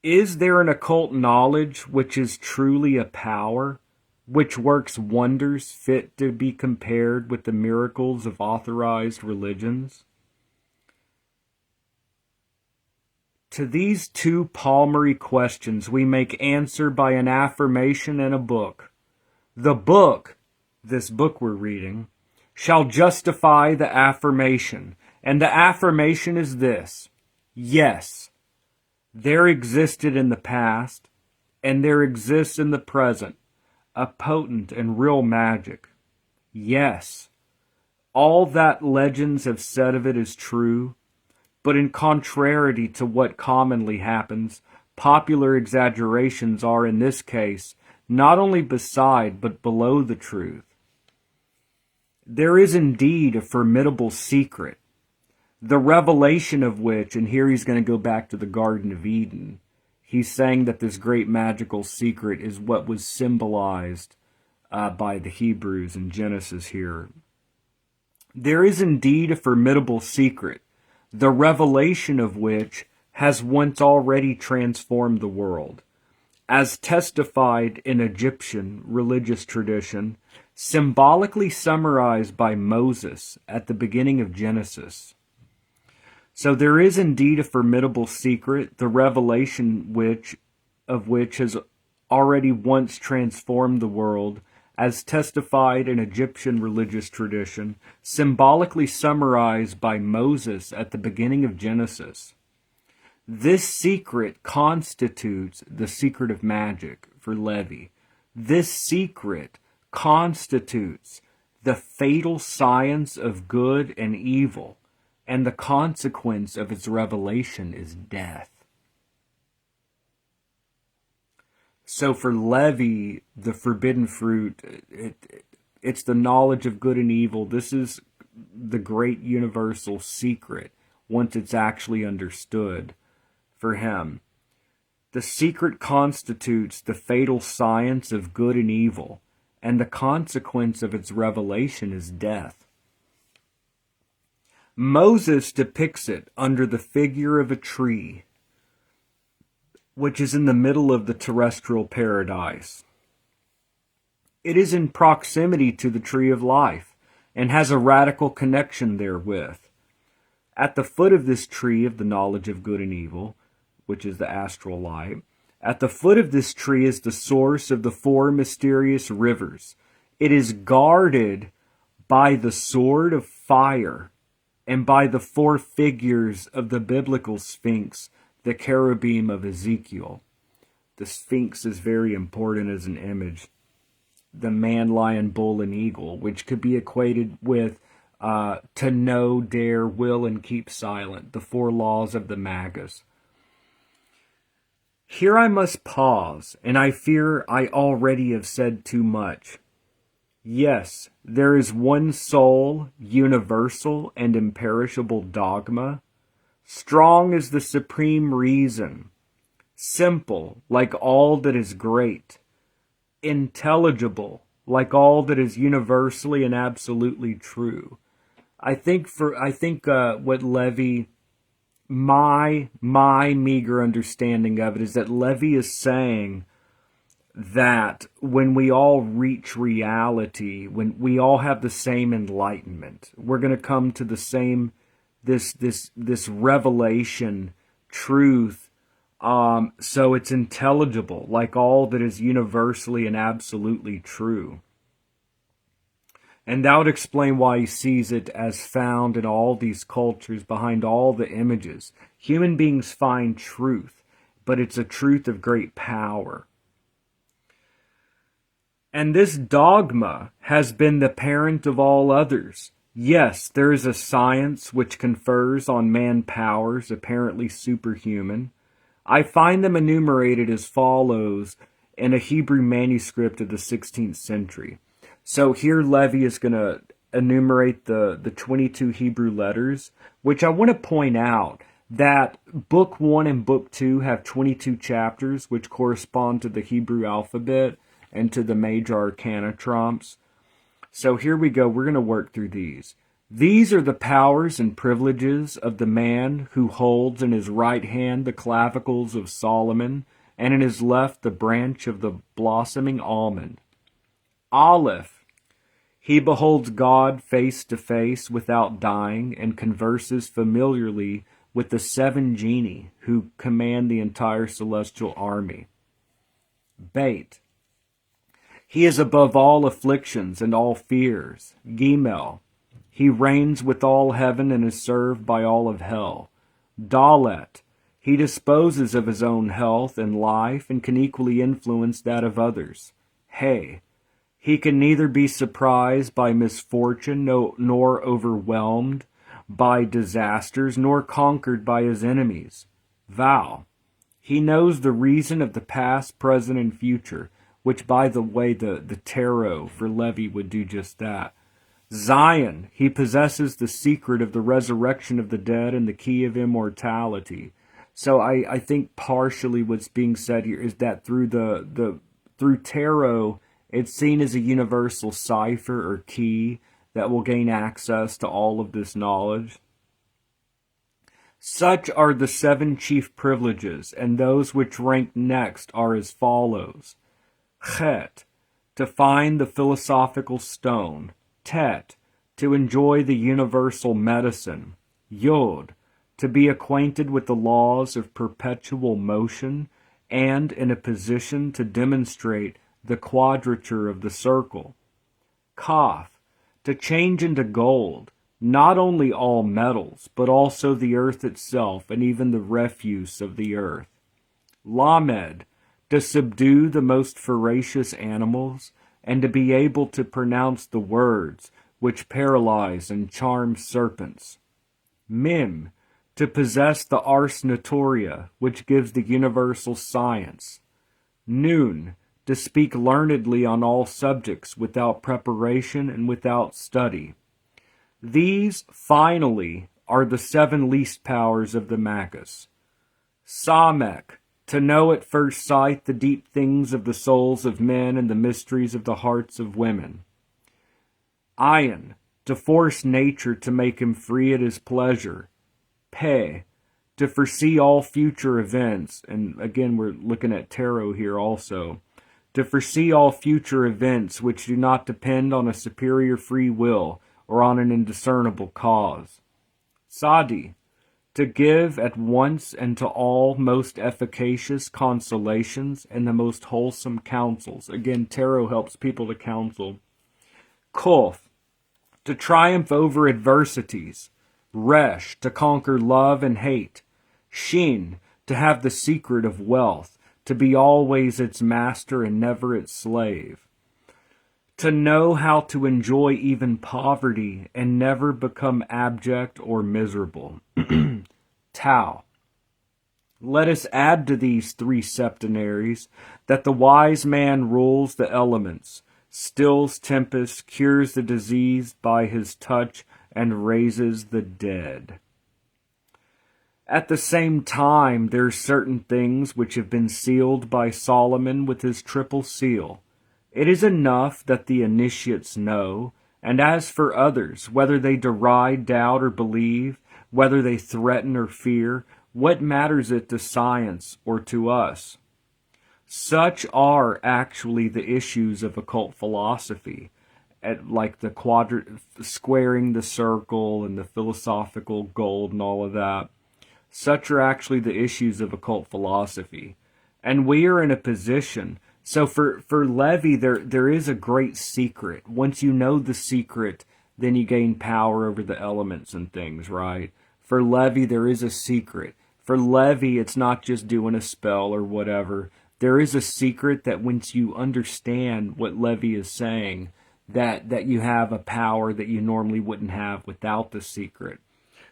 Is there an occult knowledge which is truly a power, which works wonders fit to be compared with the miracles of authorized religions? To these two palmary questions we make answer by an affirmation and a book. The book, this book we're reading, shall justify the affirmation, and the affirmation is this: yes, there existed in the past, and there exists in the present, a potent and real magic. Yes, all that legends have said of it is true, but in contrariety to what commonly happens, popular exaggerations are in this case not only beside but below the truth. There is indeed a formidable secret, the revelation of which, and here he's going to go back to the Garden of Eden. He's saying that this great magical secret is what was symbolized by the Hebrews in Genesis here. There is indeed a formidable secret, the revelation of which has once already transformed the world, as testified in Egyptian religious tradition, symbolically summarized by Moses at the beginning of Genesis. So there is indeed a formidable secret, the revelation of which has already once transformed the world, as testified in Egyptian religious tradition, symbolically summarized by Moses at the beginning of Genesis. This secret constitutes the secret of magic for Levy. This secret constitutes the fatal science of good and evil, and the consequence of its revelation is death. So for Levy, the forbidden fruit, it's the knowledge of good and evil. This is the great universal secret once it's actually understood for him. The secret constitutes the fatal science of good and evil, and the consequence of its revelation is death. Moses depicts it under the figure of a tree, which is in the middle of the terrestrial paradise. It is in proximity to the tree of life, and has a radical connection therewith. At the foot of this tree of the knowledge of good and evil, which is the astral light, at the foot of this tree is the source of the four mysterious rivers. It is guarded by the sword of fire, and by the four figures of the biblical Sphinx, the cherubim of Ezekiel. The Sphinx is very important as an image. The man, lion, bull, and eagle, which could be equated with to know, dare, will, and keep silent, the four laws of the Magus. Here I must pause, and I fear I already have said too much. Yes, there is one sole, universal, and imperishable dogma, strong as the supreme reason, simple like all that is great, intelligible like all that is universally and absolutely true, What Levy, my meager understanding of it is that Levy is saying that when we all reach reality, when we all have the same enlightenment, we're going to come to the same this revelation truth. So it's intelligible, like all that is universally and absolutely true. And that would explain why he sees it as found in all these cultures, behind all the images. Human beings find truth, but it's a truth of great power. And this dogma has been the parent of all others. Yes, there is a science which confers on man powers apparently superhuman. I find them enumerated as follows in a Hebrew manuscript of the 16th century. So here Levy is going to enumerate the 22 Hebrew letters, which I want to point out that Book 1 and Book 2 have 22 chapters, which correspond to the Hebrew alphabet and to the major arcana trumps. So here we go. We're going to work through these. These are the powers and privileges of the man who holds in his right hand the clavicles of Solomon, and in his left the branch of the blossoming almond. Aleph. He beholds God face to face without dying, and converses familiarly with the 7 genii who command the entire celestial army. Bait. He is above all afflictions and all fears. Gimel. He reigns with all heaven and is served by all of hell. Dalet. He disposes of his own health and life and can equally influence that of others. Hey. He can neither be surprised by misfortune nor overwhelmed by disasters, nor conquered by his enemies. Vow. He knows the reason of the past, present, and future, which, by the way, the tarot for Levy would do just that. Zion. He possesses the secret of the resurrection of the dead and the key of immortality. So I think partially what's being said here is that through tarot, it's seen as a universal cipher or key that will gain access to all of this knowledge. Such are the 7 chief privileges, and those which rank next are as follows. Chet, to find the philosophical stone. Tet, to enjoy the universal medicine. Yod, to be acquainted with the laws of perpetual motion, and in a position to demonstrate the quadrature of the circle. Kaf, to change into gold, not only all metals, but also the earth itself and even the refuse of the earth. Lamed, to subdue the most voracious animals, and to be able to pronounce the words which paralyze and charm serpents. Mim, to possess the ars notoria, which gives the universal science. Nun, to speak learnedly on all subjects without preparation and without study. These, finally, are the 7 least powers of the Magus. Samek, to know at first sight the deep things of the souls of men and the mysteries of the hearts of women. Ayin, to force nature to make him free at his pleasure. Pe, to foresee all future events, and again we're looking at tarot here also, to foresee all future events which do not depend on a superior free will or on an indiscernible cause. Sadi, to give at once and to all most efficacious consolations and the most wholesome counsels. Again, tarot helps people to counsel. Kof, to triumph over adversities. Resh, to conquer love and hate. Shin, to have the secret of wealth, to be always its master and never its slave. To know how to enjoy even poverty and never become abject or miserable. Tau. Let us add to these 3 septenaries that the wise man rules the elements, stills tempests, cures the diseased by his touch, and raises the dead. At the same time, there are certain things which have been sealed by Solomon with his triple seal. It is enough that the initiates know, And as for others, whether they deride, doubt, or believe, whether they threaten or fear, what matters it to science or to us? Such are actually the issues of occult philosophy, like the squaring the circle and the philosophical gold and all of that. Such are actually the issues of occult philosophy. And we are in a position. So for Levy, there is a great secret. Once you know the secret, then you gain power over the elements and things, right? For Levy, there is a secret. For Levy, it's not just doing a spell or whatever. There is a secret that once you understand what Levy is saying, that you have a power that you normally wouldn't have without the secret.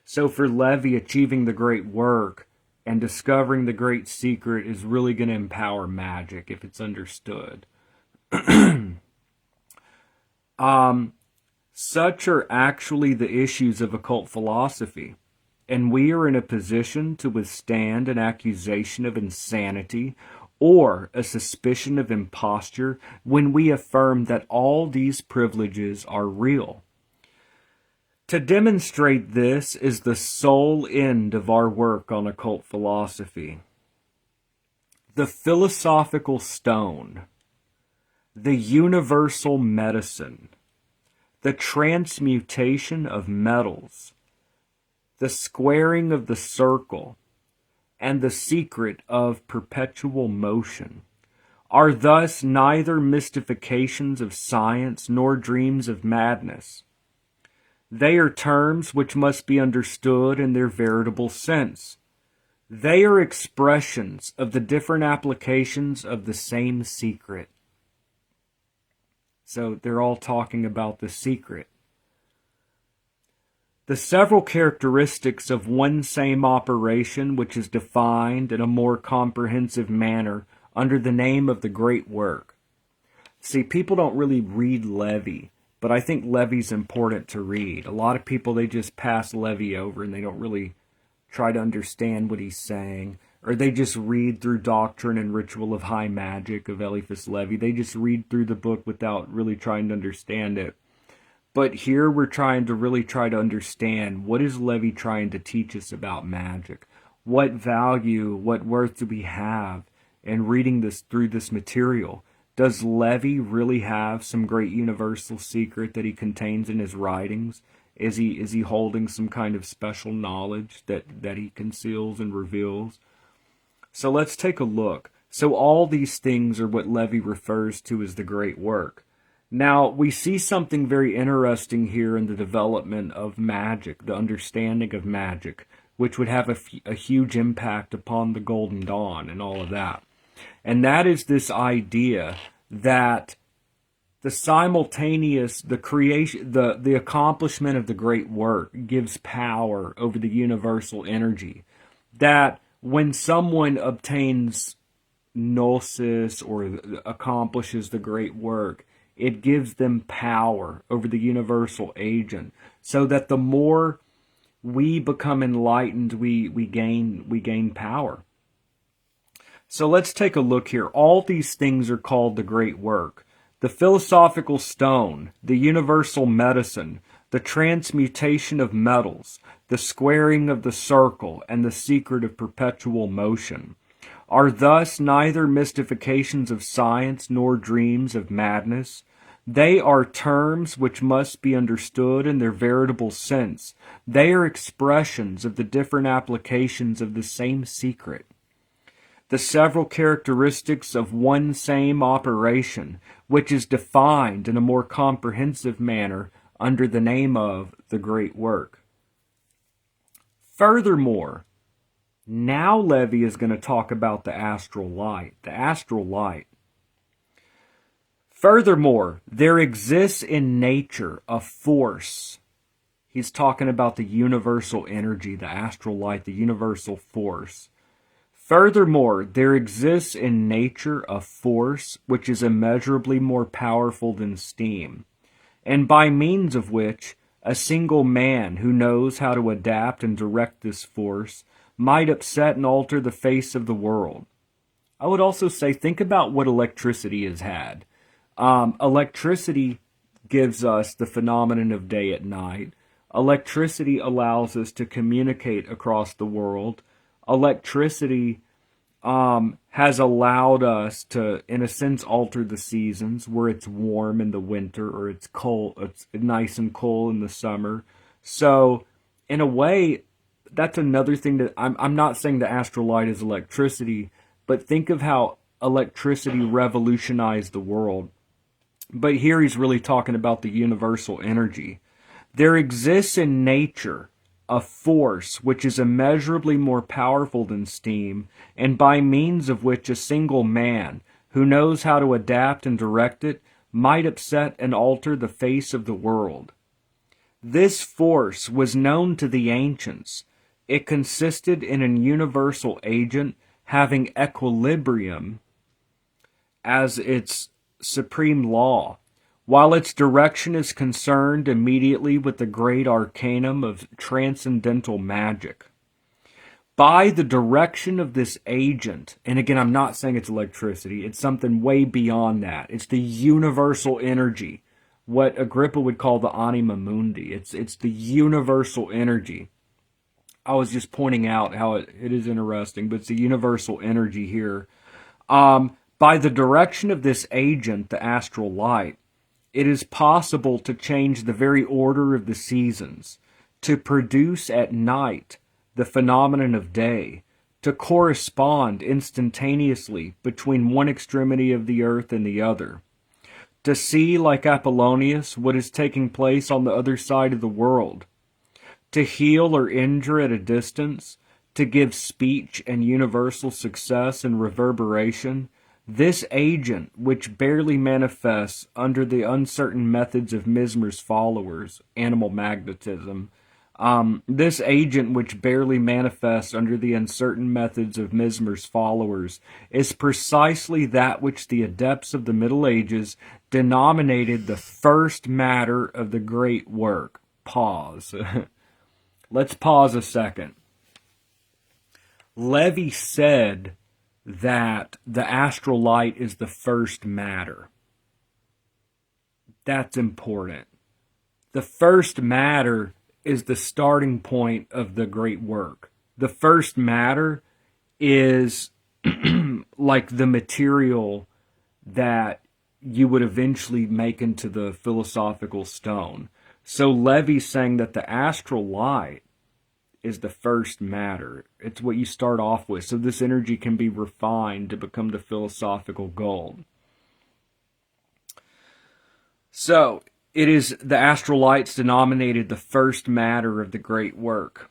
So for Levy, achieving the great work and discovering the great secret is really going to empower magic if it's understood. Such are actually the issues of occult philosophy. And we are in a position to withstand an accusation of insanity or a suspicion of imposture when we affirm that all these privileges are real. To demonstrate this is the sole end of our work on occult philosophy. The philosophical stone, the universal medicine, the transmutation of metals, the squaring of the circle, and the secret of perpetual motion are thus neither mystifications of science nor dreams of madness. They are terms which must be understood in their veritable sense. They are expressions of the different applications of the same secret. So they're all talking about the secret. The several characteristics of one same operation which is defined in a more comprehensive manner under the name of the great work. See, people don't really read Levy, but I think Levy's important to read. A lot of people, they just pass Levy over and they don't really try to understand what he's saying. Or they just read through Doctrine and Ritual of High Magic of Eliphas Levi. They just read through the book without really trying to understand it. But here we're trying to understand, what is Levy trying to teach us about magic? What value, what worth do we have in reading this through this material? Does Levy really have some great universal secret that he contains in his writings? Is he holding some kind of special knowledge that he conceals and reveals? So let's take a look. So all these things are what Levy refers to as the great work. Now, we see something very interesting here in the development of magic, the understanding of magic, which would have a huge impact upon the Golden Dawn and all of that. And that is this idea that the simultaneous, the creation, the accomplishment of the great work gives power over the universal energy. That when someone obtains gnosis or accomplishes the great work, it gives them power over the universal agent, so that the more we become enlightened, we gain power. So let's take a look here. All these things are called the great work. The philosophical stone, the universal medicine, the transmutation of metals, the squaring of the circle, and the secret of perpetual motion are thus neither mystifications of science nor dreams of madness. They are terms which must be understood in their veritable sense. They are expressions of the different applications of the same secret. The several characteristics of one same operation, which is defined in a more comprehensive manner under the name of the great work. Furthermore, now Levy is going to talk about the astral light. The astral light. Furthermore, there exists in nature a force. He's talking about the universal energy, the astral light, the universal force. Furthermore, there exists in nature a force which is immeasurably more powerful than steam, and by means of which a single man who knows how to adapt and direct this force might upset and alter the face of the world. I would also say, think about what electricity has had. Electricity gives us the phenomenon of day and night. Electricity allows us to communicate across the world. Electricity has allowed us to, in a sense, alter the seasons, where it's warm in the winter or it's cold, it's nice and cool in the summer. So, in a way, that's another thing that I'm not saying the astral light is electricity, but think of how electricity revolutionized the world. But here he's really talking about the universal energy. There exists in nature a force which is immeasurably more powerful than steam, and by means of which a single man, who knows how to adapt and direct it, might upset and alter the face of the world. This force was known to the ancients. It consisted in an universal agent having equilibrium as its supreme law, while its direction is concerned immediately with the great arcanum of transcendental magic. By the direction of this agent, and again, I'm not saying it's electricity, it's something way beyond that. It's the universal energy, what Agrippa would call the anima mundi. It's the universal energy. I was just pointing out how it is interesting, but it's the universal energy here. By the direction of this agent, the astral light, it is possible to change the very order of the seasons, to produce at night the phenomenon of day, to correspond instantaneously between one extremity of the earth and the other, to see, like Apollonius, what is taking place on the other side of the world, to heal or injure at a distance, to give speech and universal success and reverberation. This agent, which barely manifests under the uncertain methods of Mesmer's followers, animal magnetism, this agent, which barely manifests under the uncertain methods of Mesmer's followers, is precisely that which the adepts of the Middle Ages denominated the first matter of the great work. Pause. Let's pause a second. Levy said that the astral light is the first matter. That's important. The first matter is the starting point of the great work. The first matter is like the material that you would eventually make into the philosophical stone. So Levy's saying that the astral light is the first matter. It's what you start off with. So this energy can be refined to become the philosophical gold. So it is the astral lights denominated the first matter of the great work.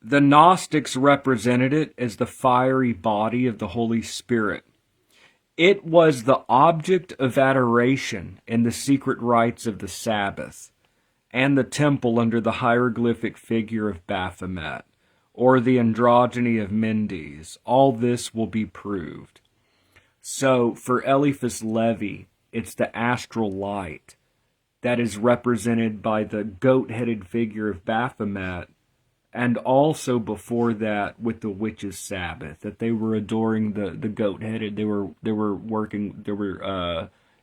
The Gnostics represented it as the fiery body of the Holy Spirit. It was the object of adoration in the secret rites of the Sabbath and the temple under the hieroglyphic figure of Baphomet, or the androgyny of Mendes. All this will be proved. So, for Eliphas Levi, it's the astral light that is represented by the goat-headed figure of Baphomet, and also before that with the witches' Sabbath, that they were adoring the goat-headed.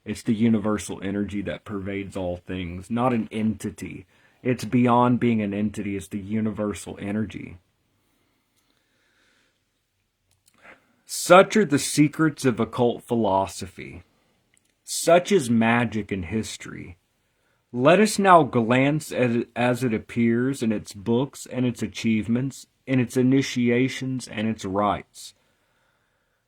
It's the universal energy that pervades all things, not an entity. It's beyond being an entity. It's the universal energy. Such are the secrets of occult philosophy. Such is magic in history. Let us now glance at it as it appears in its books and its achievements, in its initiations and its rites.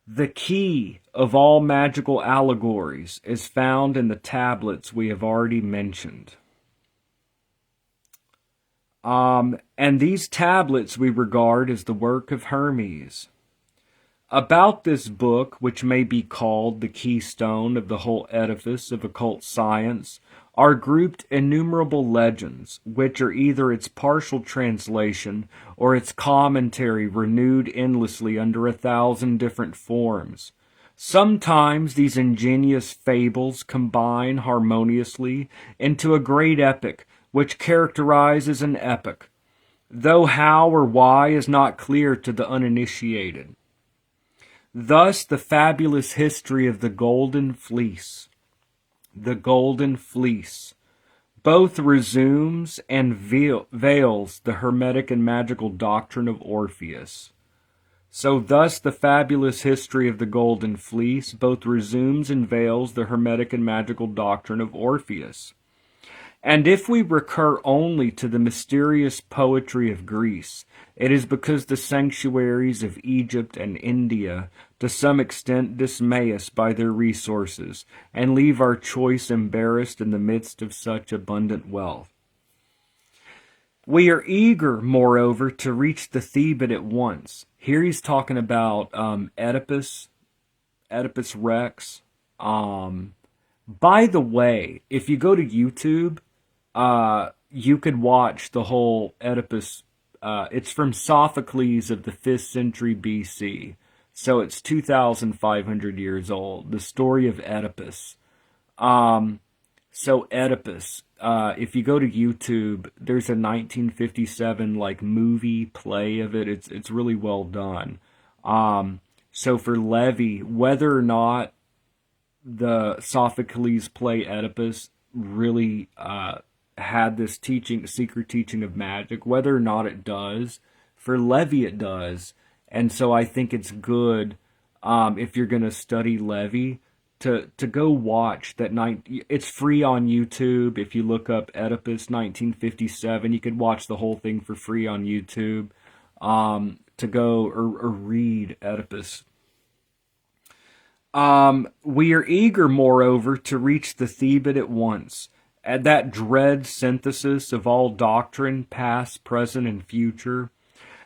The key of all magical allegories is found in the tablets we have already mentioned. And these tablets we regard as the work of Hermes. About this book, which may be called the keystone of the whole edifice of occult science, are grouped innumerable legends, which are either its partial translation or its commentary renewed endlessly under 1,000 different forms. Sometimes these ingenious fables combine harmoniously into a great epic, which characterizes an epoch, though how or why is not clear to the uninitiated. Thus, the fabulous history of the Golden Fleece, both resumes and veils the hermetic and magical doctrine of Orpheus. So thus the fabulous history of the Golden Fleece both resumes and veils the hermetic and magical doctrine of Orpheus. And if we recur only to the mysterious poetry of Greece, it is because the sanctuaries of Egypt and India to some extent dismay us by their resources, and leave our choice embarrassed in the midst of such abundant wealth. We are eager, moreover, to reach the Theban at once. Here he's talking about Oedipus Rex. By the way, if you go to YouTube, you could watch the whole Oedipus. It's from Sophocles of the 5th century BC. So it's 2,500 years old. The story of Oedipus. So Oedipus, if you go to YouTube, there's a 1957 movie play of it. It's really well done. So for Levy, whether or not the Sophocles play Oedipus really had this secret teaching of magic, whether or not it does, for Levy it does. And so I think it's good, if you're going to study Levy, to go watch that night. It's free on YouTube. If you look up Oedipus 1957, you could watch the whole thing for free on YouTube, to go or read Oedipus. We are eager, moreover, to reach the Theban at once, at that dread synthesis of all doctrine, past, present, and future,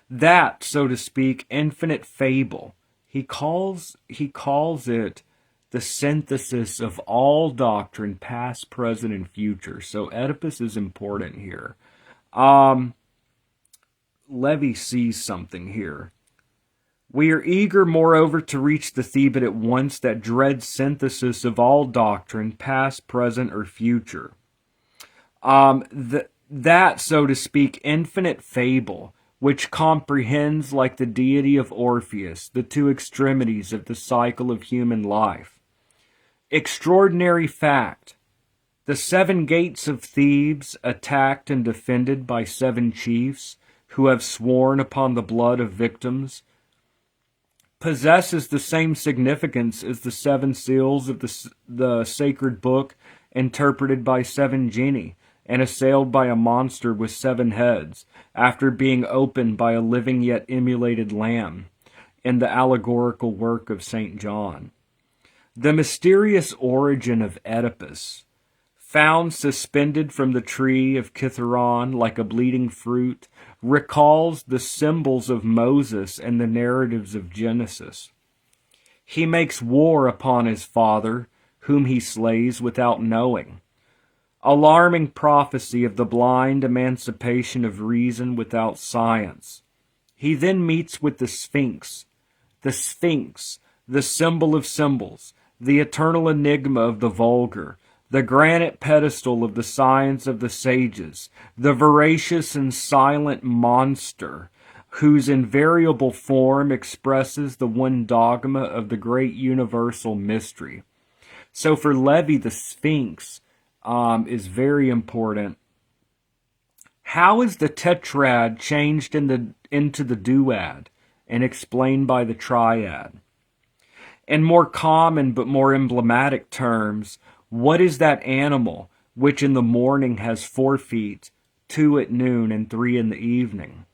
that, so to speak, infinite fable. He calls it the synthesis of all doctrine, past, present, and future. So Oedipus is important here. Levy sees something here. We are eager, moreover, to reach the Theban at once, that dread synthesis of all doctrine, past, present, or future. That, so to speak, infinite fable, which comprehends, like the deity of Orpheus, the two extremities of the cycle of human life. Extraordinary fact. The 7 gates of Thebes, attacked and defended by 7 chiefs who have sworn upon the blood of victims, possesses the same significance as the 7 seals of the sacred book interpreted by 7 genii and assailed by a monster with 7 heads, after being opened by a living yet emulated lamb, in the allegorical work of St. John. The mysterious origin of Oedipus, found suspended from the tree of Kithaeron like a bleeding fruit, recalls the symbols of Moses and the narratives of Genesis. He makes war upon his father, whom he slays without knowing. Alarming prophecy of the blind emancipation of reason without science. He then meets with the Sphinx, the symbol of symbols, the eternal enigma of the vulgar, the granite pedestal of the science of the sages, the voracious and silent monster, whose invariable form expresses the one dogma of the great universal mystery. So for Levy, the Sphinx is very important. How is the tetrad changed into the duad and explained by the triad? In more common but more emblematic terms, what is that animal which in the morning has 4 feet, 2 at noon, and 3 in the evening?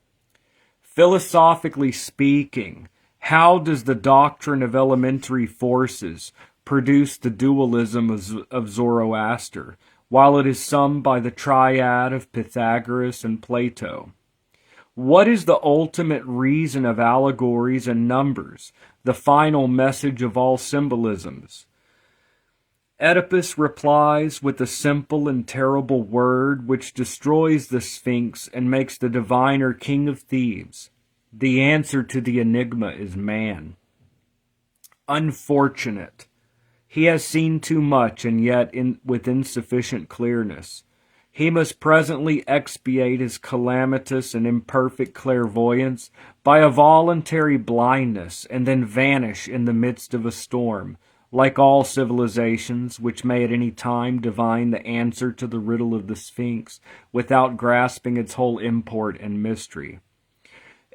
Philosophically speaking, how does the doctrine of elementary forces produce the dualism of Zoroaster, while it is summed by the triad of Pythagoras and Plato? What is the ultimate reason of allegories and numbers, the final message of all symbolisms? Oedipus replies with a simple and terrible word which destroys the Sphinx and makes the diviner king of Thebes. The answer to the enigma is man. Unfortunate. He has seen too much, and yet with insufficient clearness. He must presently expiate his calamitous and imperfect clairvoyance by a voluntary blindness, and then vanish in the midst of a storm, like all civilizations, which may at any time divine the answer to the riddle of the Sphinx without grasping its whole import and mystery.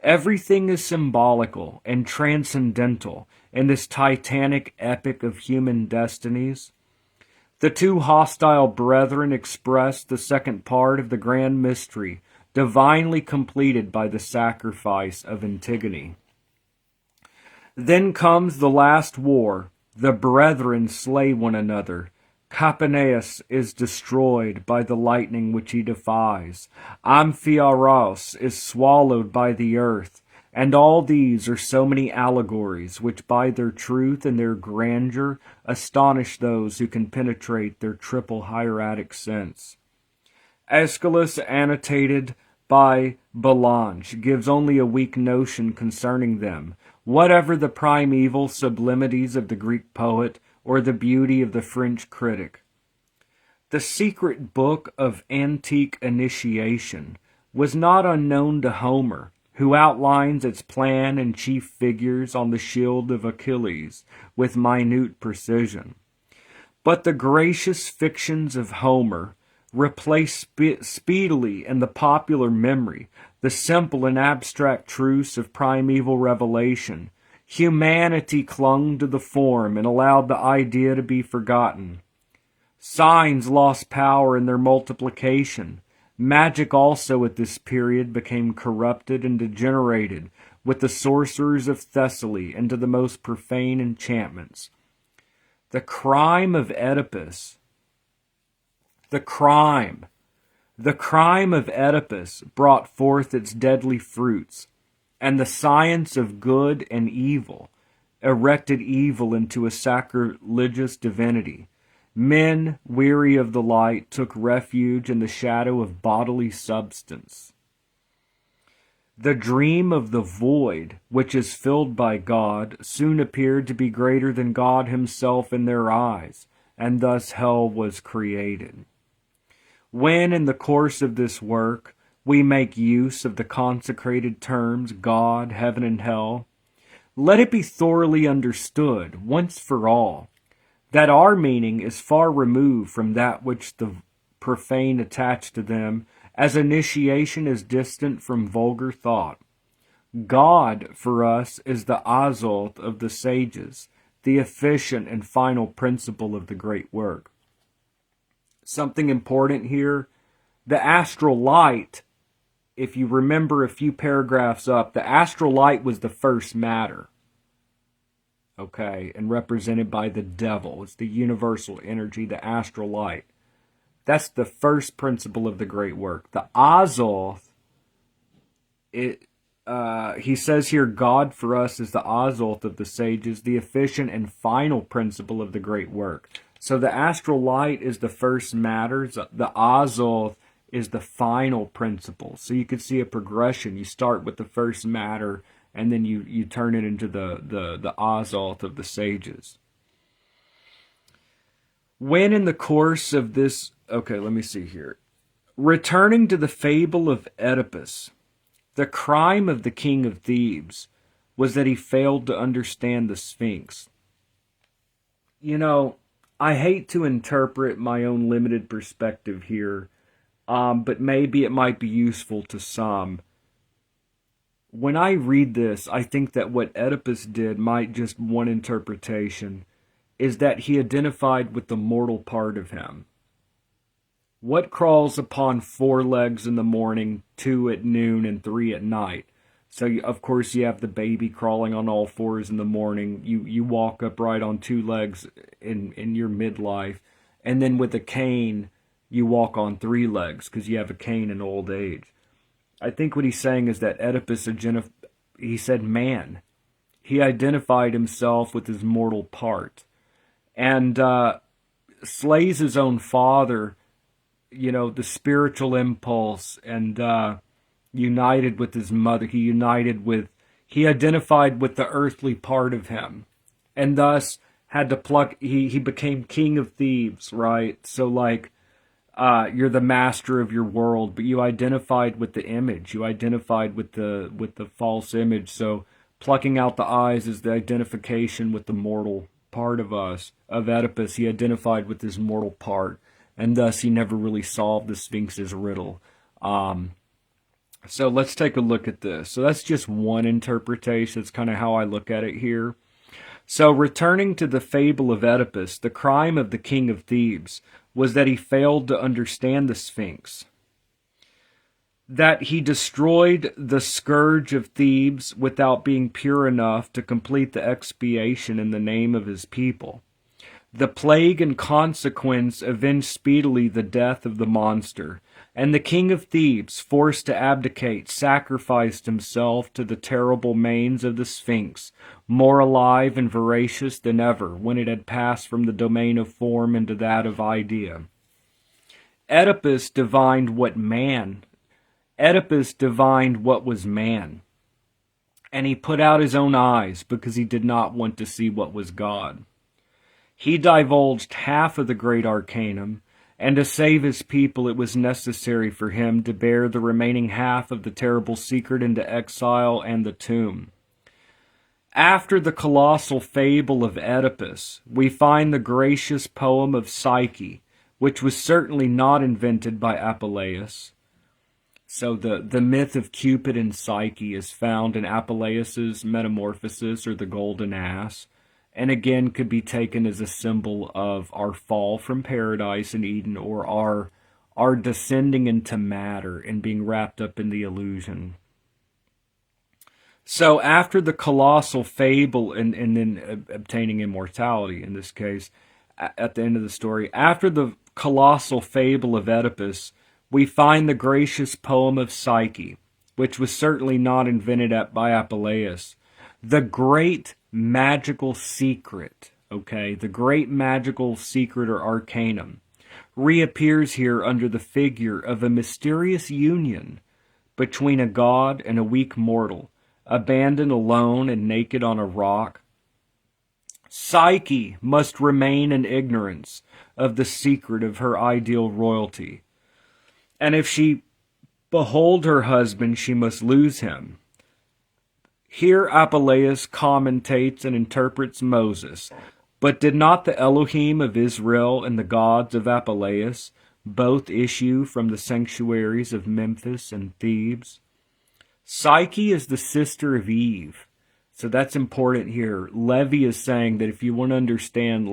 Everything is symbolical and transcendental in this titanic epic of human destinies. The two hostile brethren express the second part of the grand mystery, divinely completed by the sacrifice of Antigone. Then comes the last war. The brethren slay one another. Capaneus is destroyed by the lightning which he defies. Amphiaraus is swallowed by the earth. And all these are so many allegories which by their truth and their grandeur astonish those who can penetrate their triple hieratic sense. Aeschylus, annotated by Belange, gives only a weak notion concerning them, whatever the primeval sublimities of the Greek poet or the beauty of the French critic. The secret book of antique initiation was not unknown to Homer, who outlines its plan and chief figures on the shield of Achilles with minute precision. But the gracious fictions of Homer replace speedily in the popular memory the simple and abstract truths of primeval revelation. Humanity clung to the form and allowed the idea to be forgotten. Signs lost power in their multiplication. Magic also at this period became corrupted and degenerated with the sorcerers of Thessaly into the most profane enchantments. The crime of Oedipus brought forth its deadly fruits, and the science of good and evil erected evil into a sacrilegious divinity. Men, weary of the light, took refuge in the shadow of bodily substance. The dream of the void, which is filled by God, soon appeared to be greater than God himself in their eyes, and thus hell was created. When, in the course of this work, we make use of the consecrated terms God, heaven, and hell, let it be thoroughly understood, once for all, that our meaning is far removed from that which the profane attach to them, as initiation is distant from vulgar thought. God, for us, is the Azoth of the sages, the efficient and final principle of the great work. Something important here, the astral light, if you remember a few paragraphs up, the astral light was the first matter. Okay, and represented by the devil. It's the universal energy, the astral light. That's the first principle of the great work. The Azoth, he says here, God for us is the Azoth of the sages, the efficient and final principle of the great work. So the astral light is the first matter. The Azoth is the final principle. So you could see a progression. You start with the first matter, and then you turn it into the Azoth of the sages. When in the course of this... Okay, let me see here. Returning to the fable of Oedipus, the crime of the king of Thebes was that he failed to understand the Sphinx. You know, I hate to interpret my own limited perspective here, but maybe it might be useful to some. When I read this, I think that what Oedipus did, might just one interpretation, is that he identified with the mortal part of him. What crawls upon 4 legs in the morning, 2 at noon, and 3 at night? So, of course, you have the baby crawling on all 4s in the morning. You walk upright on 2 legs in your midlife. And then with a cane, you walk on 3 legs because you have a cane in old age. I think what he's saying is that Oedipus, he said man. He identified himself with his mortal part. And slays his own father, you know, the spiritual impulse, and united with his mother. He identified with the earthly part of him, and thus had to pluck. He became king of Thebes, right? So like, you're the master of your world, but you identified with the image. You identified with the false image. So plucking out the eyes is the identification with the mortal part of Oedipus, he identified with his mortal part, and thus he never really solved the Sphinx's riddle. So let's take a look at this. So that's just one interpretation. That's kind of how I look at it here. So returning to the fable of Oedipus, the crime of the king of Thebes was that he failed to understand the Sphinx. That he destroyed the scourge of Thebes without being pure enough to complete the expiation in the name of his people. The plague and consequence avenged speedily the death of the monster, and the king of Thebes, forced to abdicate, sacrificed himself to the terrible manes of the Sphinx, more alive and voracious than ever when it had passed from the domain of form into that of idea. Oedipus divined what was man, and he put out his own eyes because he did not want to see what was God. He divulged half of the great arcanum, and to save his people it was necessary for him to bear the remaining half of the terrible secret into exile and the tomb. After the colossal fable of Oedipus, we find the gracious poem of Psyche, which was certainly not invented by Apuleius. So the myth of Cupid and Psyche is found in Apuleius's Metamorphosis, or the Golden Ass, and again could be taken as a symbol of our fall from paradise in Eden, or our descending into matter and being wrapped up in the illusion. So after the colossal fable and then obtaining immortality, in this case, at the end of the story, after the colossal fable of Oedipus, we find the gracious poem of Psyche, which was certainly not invented by Apuleius. The great magical secret, the great magical secret or arcanum, reappears here under the figure of a mysterious union between a god and a weak mortal, abandoned alone and naked on a rock. Psyche must remain in ignorance of the secret of her ideal royalty, and if she behold her husband, she must lose him. Here Apuleius commentates and interprets Moses, but did not the Elohim of Israel and the gods of Apuleius both issue from the sanctuaries of Memphis and Thebes? Psyche is the sister of Eve, so that's important here. Levy is saying that if you want to understand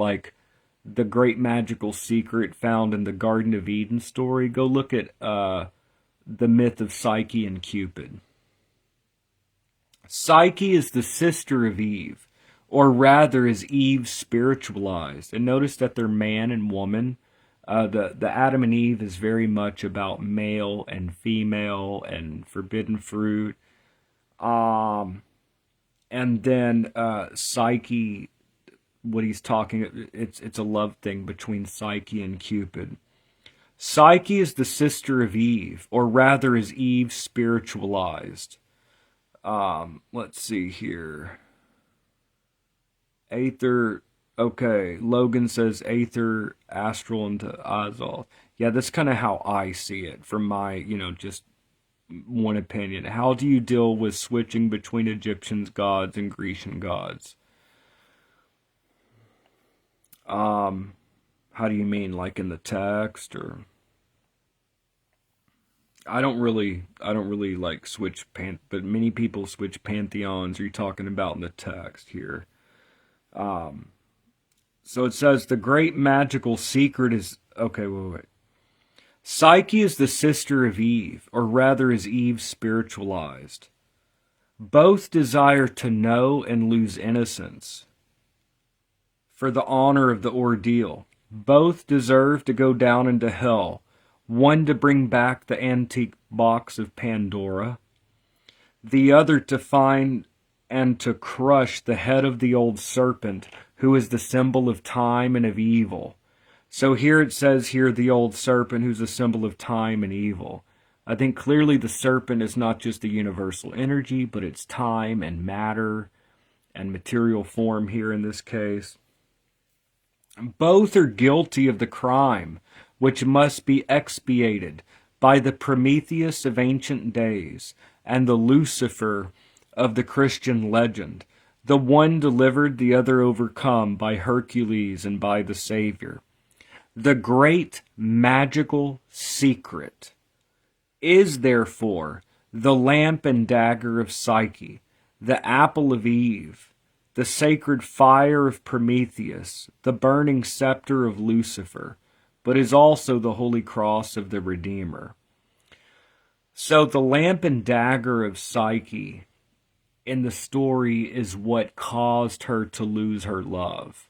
the great magical secret found in the Garden of Eden story, go look at the myth of Psyche and Cupid. Psyche is the sister of Eve, or rather is Eve spiritualized. And notice that they're man and woman. The Adam and Eve is very much about male and female and forbidden fruit. And then Psyche, what he's talking, it's a love thing between Psyche and Cupid. Psyche is the sister of Eve, or rather is Eve spiritualized. Let's see here. Aether, Logan says Aether, Astral, and Azoth. Yeah, that's kind of how I see it from my, just one opinion. How do you deal with switching between Egyptian gods and Grecian gods? How do you mean, like in the text, or? I don't really like switch but many people switch pantheons. Are you talking about in the text here? So it says the great magical secret is, wait. Psyche is the sister of Eve, or rather is Eve spiritualized. Both desire to know and lose innocence for the honor of the ordeal. Both deserve to go down into hell, one to bring back the antique box of Pandora, the other to find and to crush the head of the old serpent, who is the symbol of time and of evil. So here it says the old serpent, who's a symbol of time and evil. I think clearly the serpent is not just a universal energy, but it's time and matter and material form here in this case. Both are guilty of the crime, which must be expiated by the Prometheus of ancient days and the Lucifer of the Christian legend. The one delivered, the other overcome by Hercules and by the Savior. The great magical secret is therefore the lamp and dagger of Psyche, the apple of Eve, the sacred fire of Prometheus, the burning scepter of Lucifer, but is also the holy cross of the Redeemer. So the lamp and dagger of Psyche in the story is what caused her to lose her love.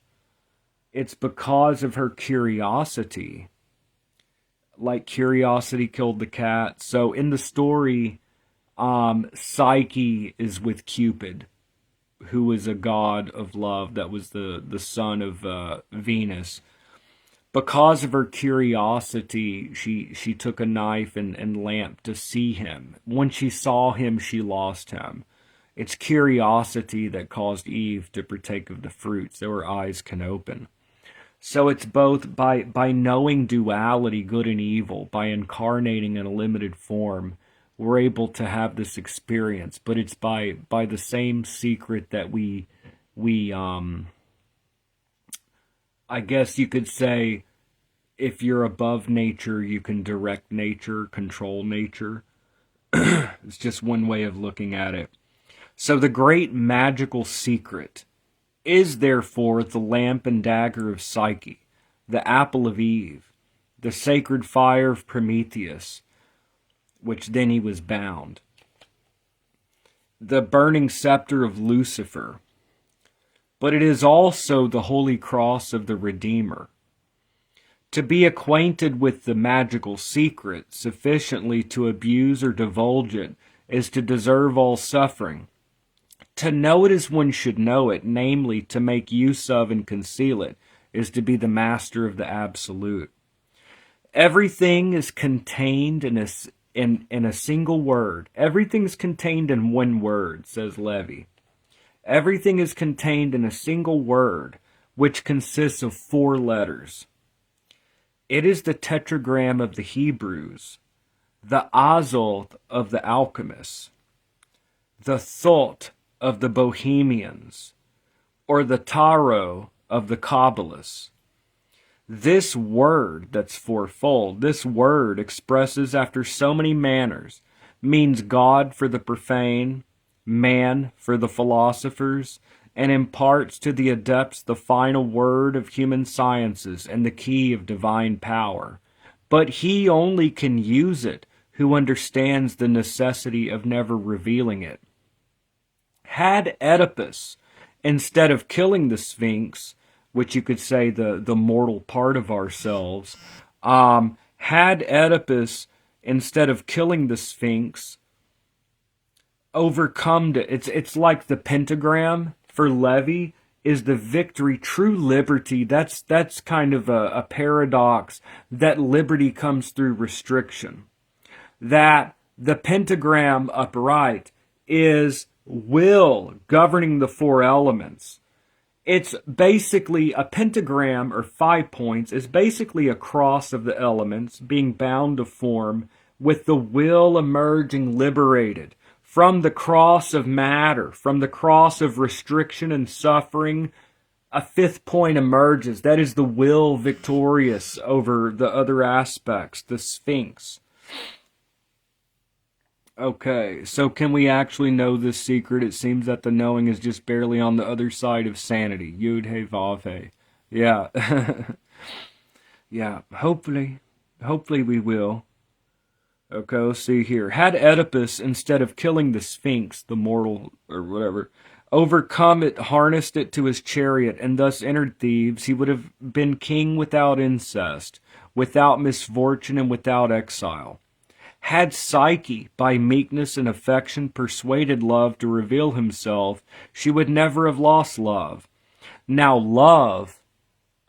It's because of her curiosity. Like curiosity killed the cat. So in the story, Psyche is with Cupid, who is a god of love. That was the son of Venus. Because of her curiosity, she took a knife and lamp to see him. When she saw him, she lost him. It's curiosity that caused Eve to partake of the fruit, so her eyes can open. So it's both by knowing duality, good and evil, by incarnating in a limited form, we're able to have this experience. But it's by the same secret that we I guess you could say, if you're above nature, you can direct nature, control nature. It's just one way of looking at it. So the great magical secret is therefore the lamp and dagger of Psyche, the apple of Eve, the sacred fire of Prometheus, which then he was bound, the burning scepter of Lucifer, but it is also the holy cross of the Redeemer. To be acquainted with the magical secret sufficiently to abuse or divulge it is to deserve all suffering. To know it as one should know it, namely, to make use of and conceal it, is to be the master of the absolute. Everything is contained in a single word. Everything is contained in one word, says Levy. Everything is contained in a single word, which consists of 4 letters. It is the tetragram of the Hebrews, the Azoth of the alchemists, the Thot of the Bohemians, or the Tarot of the Kabbalists. This word that's fourfold, this word expresses after so many manners, means God for the profane, man for the philosophers, and imparts to the adepts the final word of human sciences and the key of divine power. But he only can use it who understands the necessity of never revealing it. Had Oedipus, instead of killing the Sphinx, which you could say the mortal part of ourselves, had Oedipus, instead of killing the Sphinx, overcome it. It's like the pentagram for Levy is the victory, true liberty. That's kind of a paradox, that liberty comes through restriction. That the pentagram upright is will governing the 4 elements. It's basically a pentagram, or 5 points, is basically a cross of the elements being bound to form, with the will emerging liberated from the cross of matter, from the cross of restriction and suffering. A 5th point emerges. That is the will victorious over the other aspects, the Sphinx. Okay, so can we actually know this secret? It seems that the knowing is just barely on the other side of sanity. Yud He Vav He. Yeah. Yeah, hopefully we will. Okay, let's see here. Had Oedipus, instead of killing the Sphinx, the mortal, or whatever, overcome it, harnessed it to his chariot, and thus entered Thebes, he would have been king without incest, without misfortune, and without exile. Had Psyche, by meekness and affection, persuaded love to reveal himself, she would never have lost love. Now love,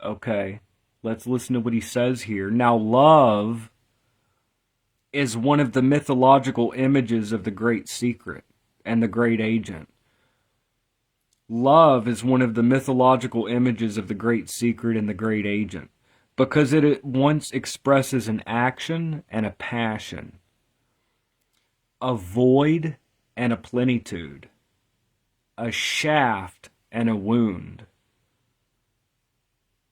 okay, let's listen to what he says here. Now love is one of the mythological images of the great secret and the great agent. Love is one of the mythological images of the great secret and the great agent, because it at once expresses an action and a passion, a void and a plenitude. a shaft, and a wound.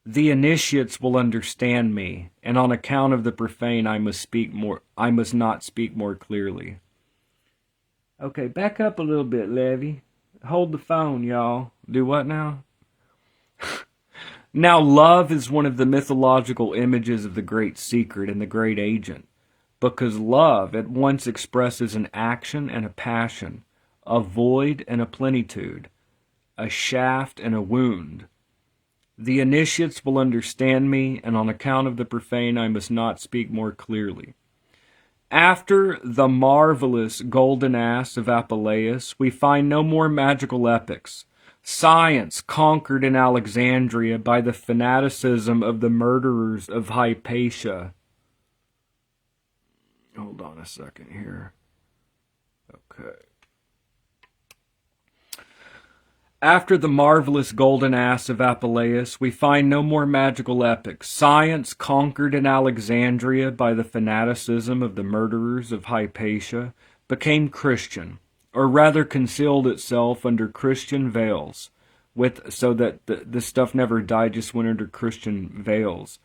The initiates will understand me, and on account of the profane I must not speak more clearly. Okay, back up a little bit, Levy. Hold the phone, y'all. Do what now? Now, love is one of the mythological images of the great secret and the great agent, because love at once expresses an action and a passion, a void and a plenitude, a shaft and a wound. The initiates will understand me, and on account of the profane I must not speak more clearly. After the marvelous golden ass of Apuleius, we find no more magical epics. Science conquered in Alexandria by the fanaticism of the murderers of Hypatia. Hold on a second here. Okay. After the marvelous golden ass of Apuleius, we find no more magical epics. Science conquered in Alexandria by the fanaticism of the murderers of Hypatia became Christian, or rather concealed itself under Christian veils, so that the stuff never died, just went under Christian veils,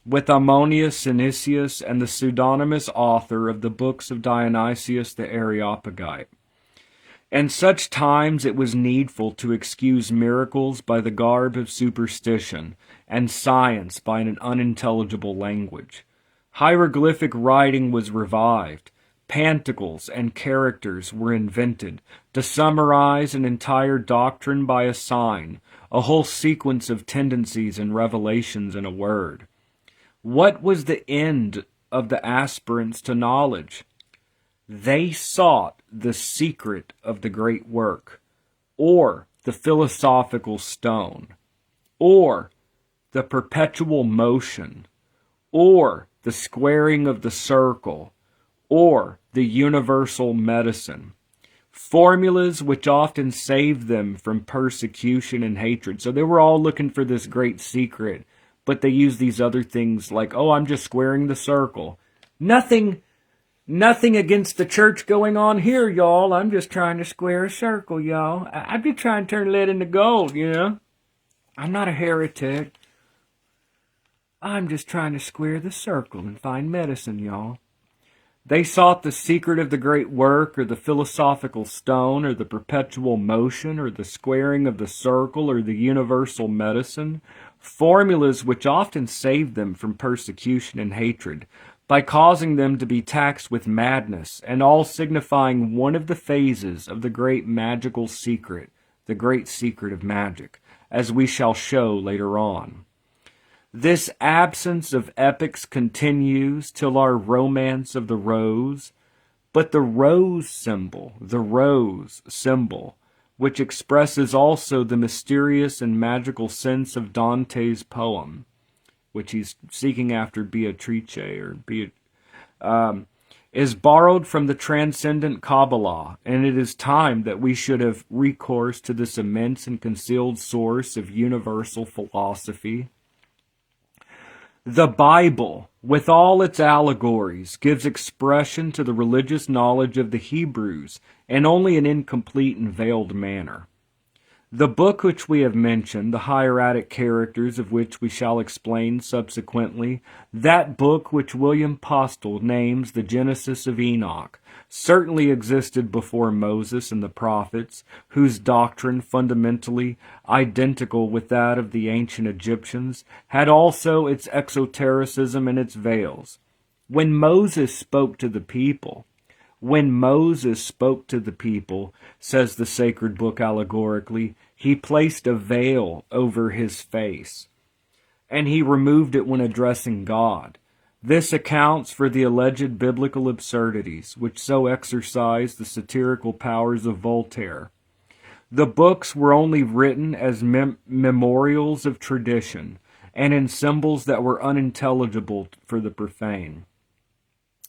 with Ammonius Sinicius and the pseudonymous author of the books of Dionysius the Areopagite. And such times it was needful to excuse miracles by the garb of superstition, and science by an unintelligible language. Hieroglyphic writing was revived. Pantacles and characters were invented to summarize an entire doctrine by a sign, a whole sequence of tendencies and revelations in a word. What was the end of the aspirants to knowledge? They sought the secret of the great work, or the philosophical stone, or the perpetual motion, or the squaring of the circle, or the universal medicine. Formulas which often saved them from persecution and hatred. So they were all looking for this great secret, but they used these other things like, oh, I'm just squaring the circle. Nothing against the church going on here, y'all. I'm just trying to square a circle, y'all. I'm just trying to turn lead into gold, you know. I'm not a heretic. I'm just trying to square the circle and find medicine, y'all. They sought the secret of the great work, or the philosophical stone, or the perpetual motion, or the squaring of the circle, or the universal medicine, formulas which often saved them from persecution and hatred, by causing them to be taxed with madness, and all signifying one of the phases of the great magical secret, the great secret of magic, as we shall show later on. This absence of epics continues till our romance of the rose, but the rose symbol, which expresses also the mysterious and magical sense of Dante's poem, which he's seeking after Beatrice, is borrowed from the transcendent Cabala, and it is time that we should have recourse to this immense and concealed source of universal philosophy. The Bible, with all its allegories, gives expression to the religious knowledge of the Hebrews in only an incomplete and veiled manner. The book which we have mentioned, the hieratic characters of which we shall explain subsequently, that book which William Postel names the Genesis of Enoch, certainly existed before Moses and the prophets, whose doctrine, fundamentally identical with that of the ancient Egyptians, had also its exotericism and its veils. When Moses spoke to the people, says the sacred book allegorically, he placed a veil over his face, and he removed it when addressing God. This accounts for the alleged biblical absurdities which so exercise the satirical powers of Voltaire. The books were only written as memorials of tradition, and in symbols that were unintelligible for the profane.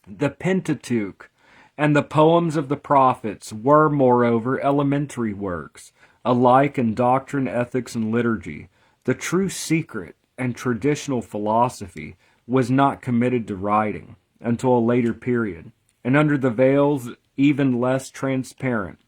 The Pentateuch and the poems of the prophets were, moreover, elementary works, alike in doctrine, ethics, and liturgy. The true secret and traditional philosophy was not committed to writing until a later period, and under the veils even less transparent.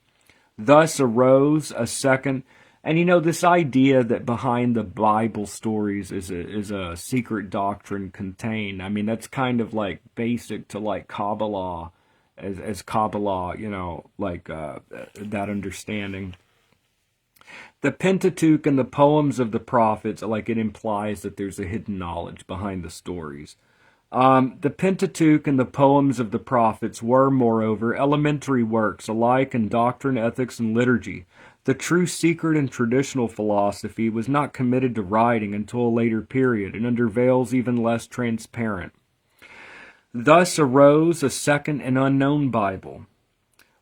Thus arose a second. And this idea that behind the Bible stories is a secret doctrine contained. I mean, that's kind of like basic to like Cabala, as Cabala, that understanding. The Pentateuch and the poems of the prophets, like it implies that there's a hidden knowledge behind the stories. The Pentateuch and the poems of the prophets were, moreover, elementary works alike in doctrine, ethics, and liturgy. The true secret in traditional philosophy was not committed to writing until a later period, and under veils even less transparent. Thus arose a second and unknown Bible,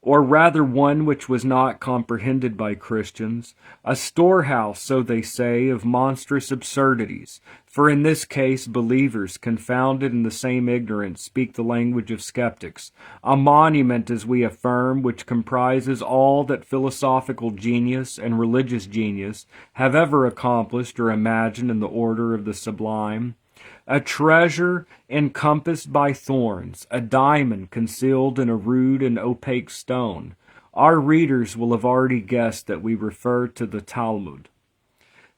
or rather one which was not comprehended by Christians, a storehouse, so they say, of monstrous absurdities. For in this case believers, confounded in the same ignorance, speak the language of skeptics, a monument, as we affirm, which comprises all that philosophical genius and religious genius have ever accomplished or imagined in the order of the sublime. A treasure encompassed by thorns, a diamond concealed in a rude and opaque stone. Our readers will have already guessed that we refer to the Talmud.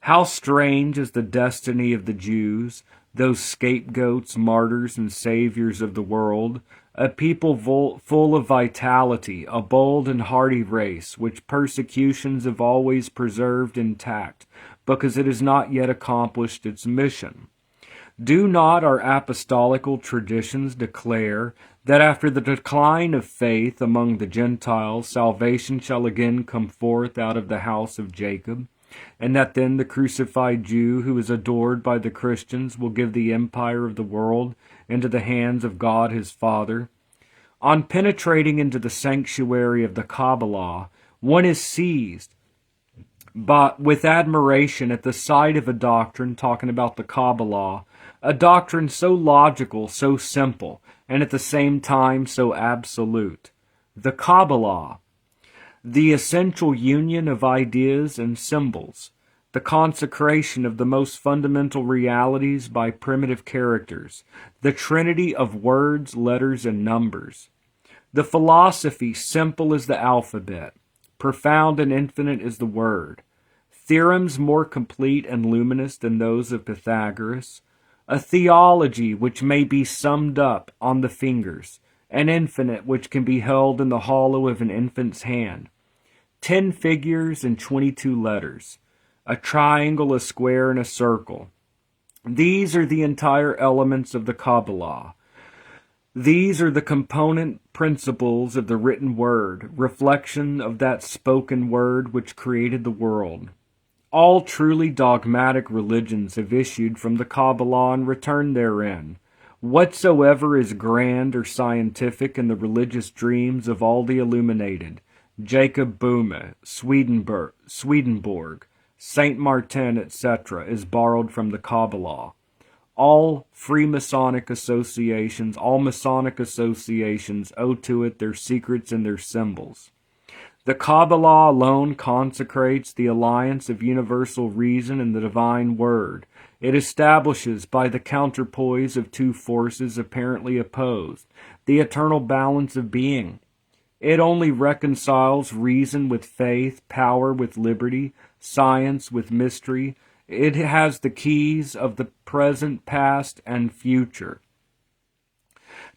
How strange is the destiny of the Jews, those scapegoats, martyrs, and saviors of the world, a people full of vitality, a bold and hardy race, which persecutions have always preserved intact, because it has not yet accomplished its mission. Do not our apostolical traditions declare that after the decline of faith among the Gentiles, salvation shall again come forth out of the house of Jacob, and that then the crucified Jew who is adored by the Christians will give the empire of the world into the hands of God his Father? On penetrating into the sanctuary of the Cabala, one is seized but with admiration at the sight of a doctrine, talking about the Cabala, a doctrine so logical, so simple, and at the same time so absolute. The Cabala, the essential union of ideas and symbols, the consecration of the most fundamental realities by primitive characters, the trinity of words, letters, and numbers. The philosophy simple as the alphabet, profound and infinite is the word. Theorems more complete and luminous than those of Pythagoras. A theology which may be summed up on the fingers. An infinite which can be held in the hollow of an infant's hand. 10 figures and 22 letters. A triangle, a square, and a circle. These are the entire elements of the Cabala. These are the component principles of the written word, reflection of that spoken word which created the world. All truly dogmatic religions have issued from the Cabala and returned therein. Whatsoever is grand or scientific in the religious dreams of all the illuminated, Jacob Boehme, Swedenborg, Saint Martin, etc., is borrowed from the Cabala. All Freemasonic associations, all Masonic associations owe to it their secrets and their symbols. The Cabala alone consecrates the alliance of universal reason and the divine word. It establishes, by the counterpoise of two forces apparently opposed, the eternal balance of being. It only reconciles reason with faith, power with liberty, science with mystery. It has the keys of the present, past, and future.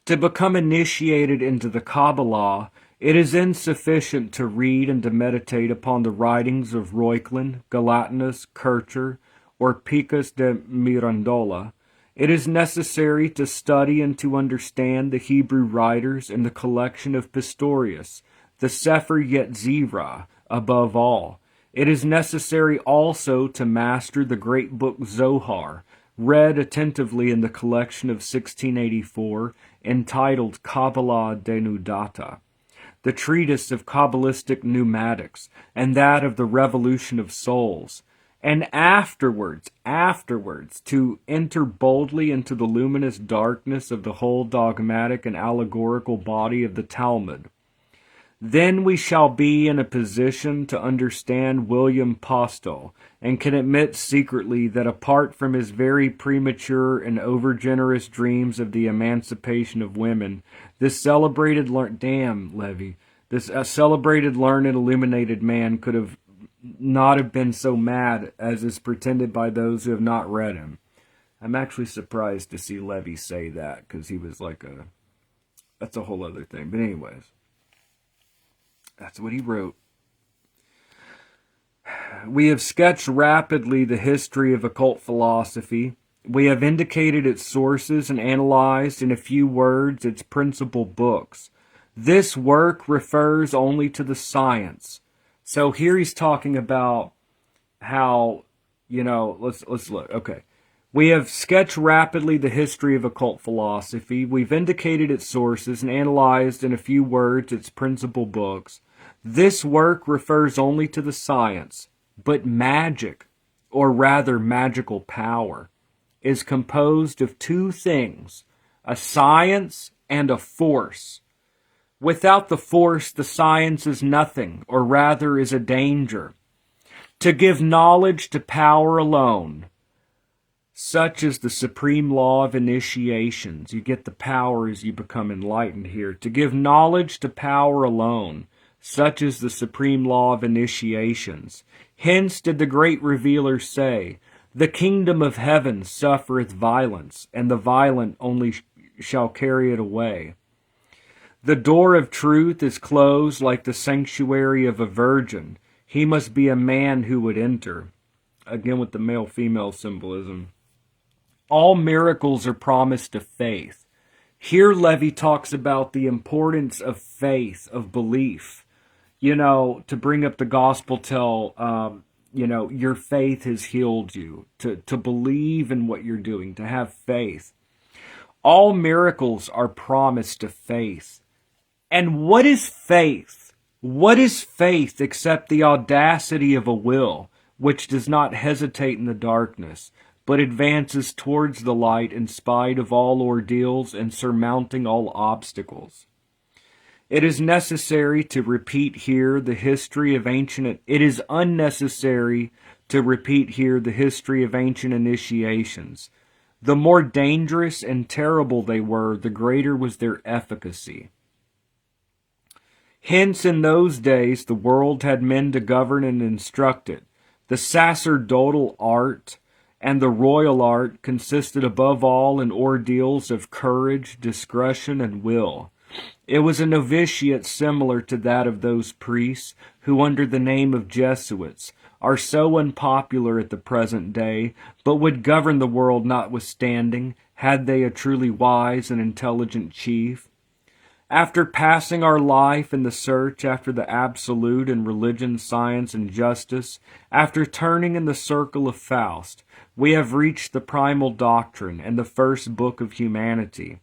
To become initiated into the Cabala, it is insufficient to read and to meditate upon the writings of Reuchlin, Galatinus, Kircher, or Picus de Mirandola. It is necessary to study and to understand the Hebrew writers in the collection of Pistorius, the Sefer Yetzirah, above all. It is necessary also to master the great book Zohar, read attentively in the collection of 1684, entitled Cabala Denudata, the treatise of Kabbalistic pneumatics, and that of the revolution of souls, and afterwards, to enter boldly into the luminous darkness of the whole dogmatic and allegorical body of the Talmud. Then we shall be in a position to understand William Postel, and can admit secretly that apart from his very premature and overgenerous dreams of the emancipation of women, this celebrated Levy, This celebrated, learned, illuminated man could have not have been so mad as is pretended by those who have not read him. I'm actually surprised to see Levy say that, because he was like that's a whole other thing. But anyways, that's what he wrote. We have sketched rapidly the history of occult philosophy. We have indicated its sources and analyzed in a few words its principal books. This work refers only to the science. So here he's talking about how, let's look. Okay. We have sketched rapidly the history of occult philosophy. We've indicated its sources and analyzed in a few words its principal books. This work refers only to the science, but magic, or rather magical power, is composed of two things, a science and a force. Without the force, the science is nothing, or rather is a danger. To give knowledge to power alone, such is the supreme law of initiations. You get the power as you become enlightened here. To give knowledge to power alone, such is the supreme law of initiations. Hence did the great revealer say, the kingdom of heaven suffereth violence, and the violent only shall carry it away. The door of truth is closed like the sanctuary of a virgin. He must be a man who would enter. Again with the male-female symbolism. All miracles are promised to faith. Here Levy talks about the importance of faith, of belief. To bring up the gospel tell, your faith has healed you. To believe in what you're doing, to have faith. All miracles are promised to faith. And what is faith? What is faith except the audacity of a will, which does not hesitate in the darkness, but advances towards the light in spite of all ordeals and surmounting all obstacles? It is necessary to repeat here the history of ancient... It is unnecessary to repeat here the history of ancient initiations. The more dangerous and terrible they were, the greater was their efficacy. Hence, in those days, the world had men to govern and instruct it. The sacerdotal art and the royal art consisted above all in ordeals of courage, discretion, and will. It was a novitiate similar to that of those priests who, under the name of Jesuits, are so unpopular at the present day, but would govern the world notwithstanding, had they a truly wise and intelligent chief. After passing our life in the search after the absolute in religion, science, and justice, after turning in the circle of Faust, we have reached the primal doctrine and the first book of humanity.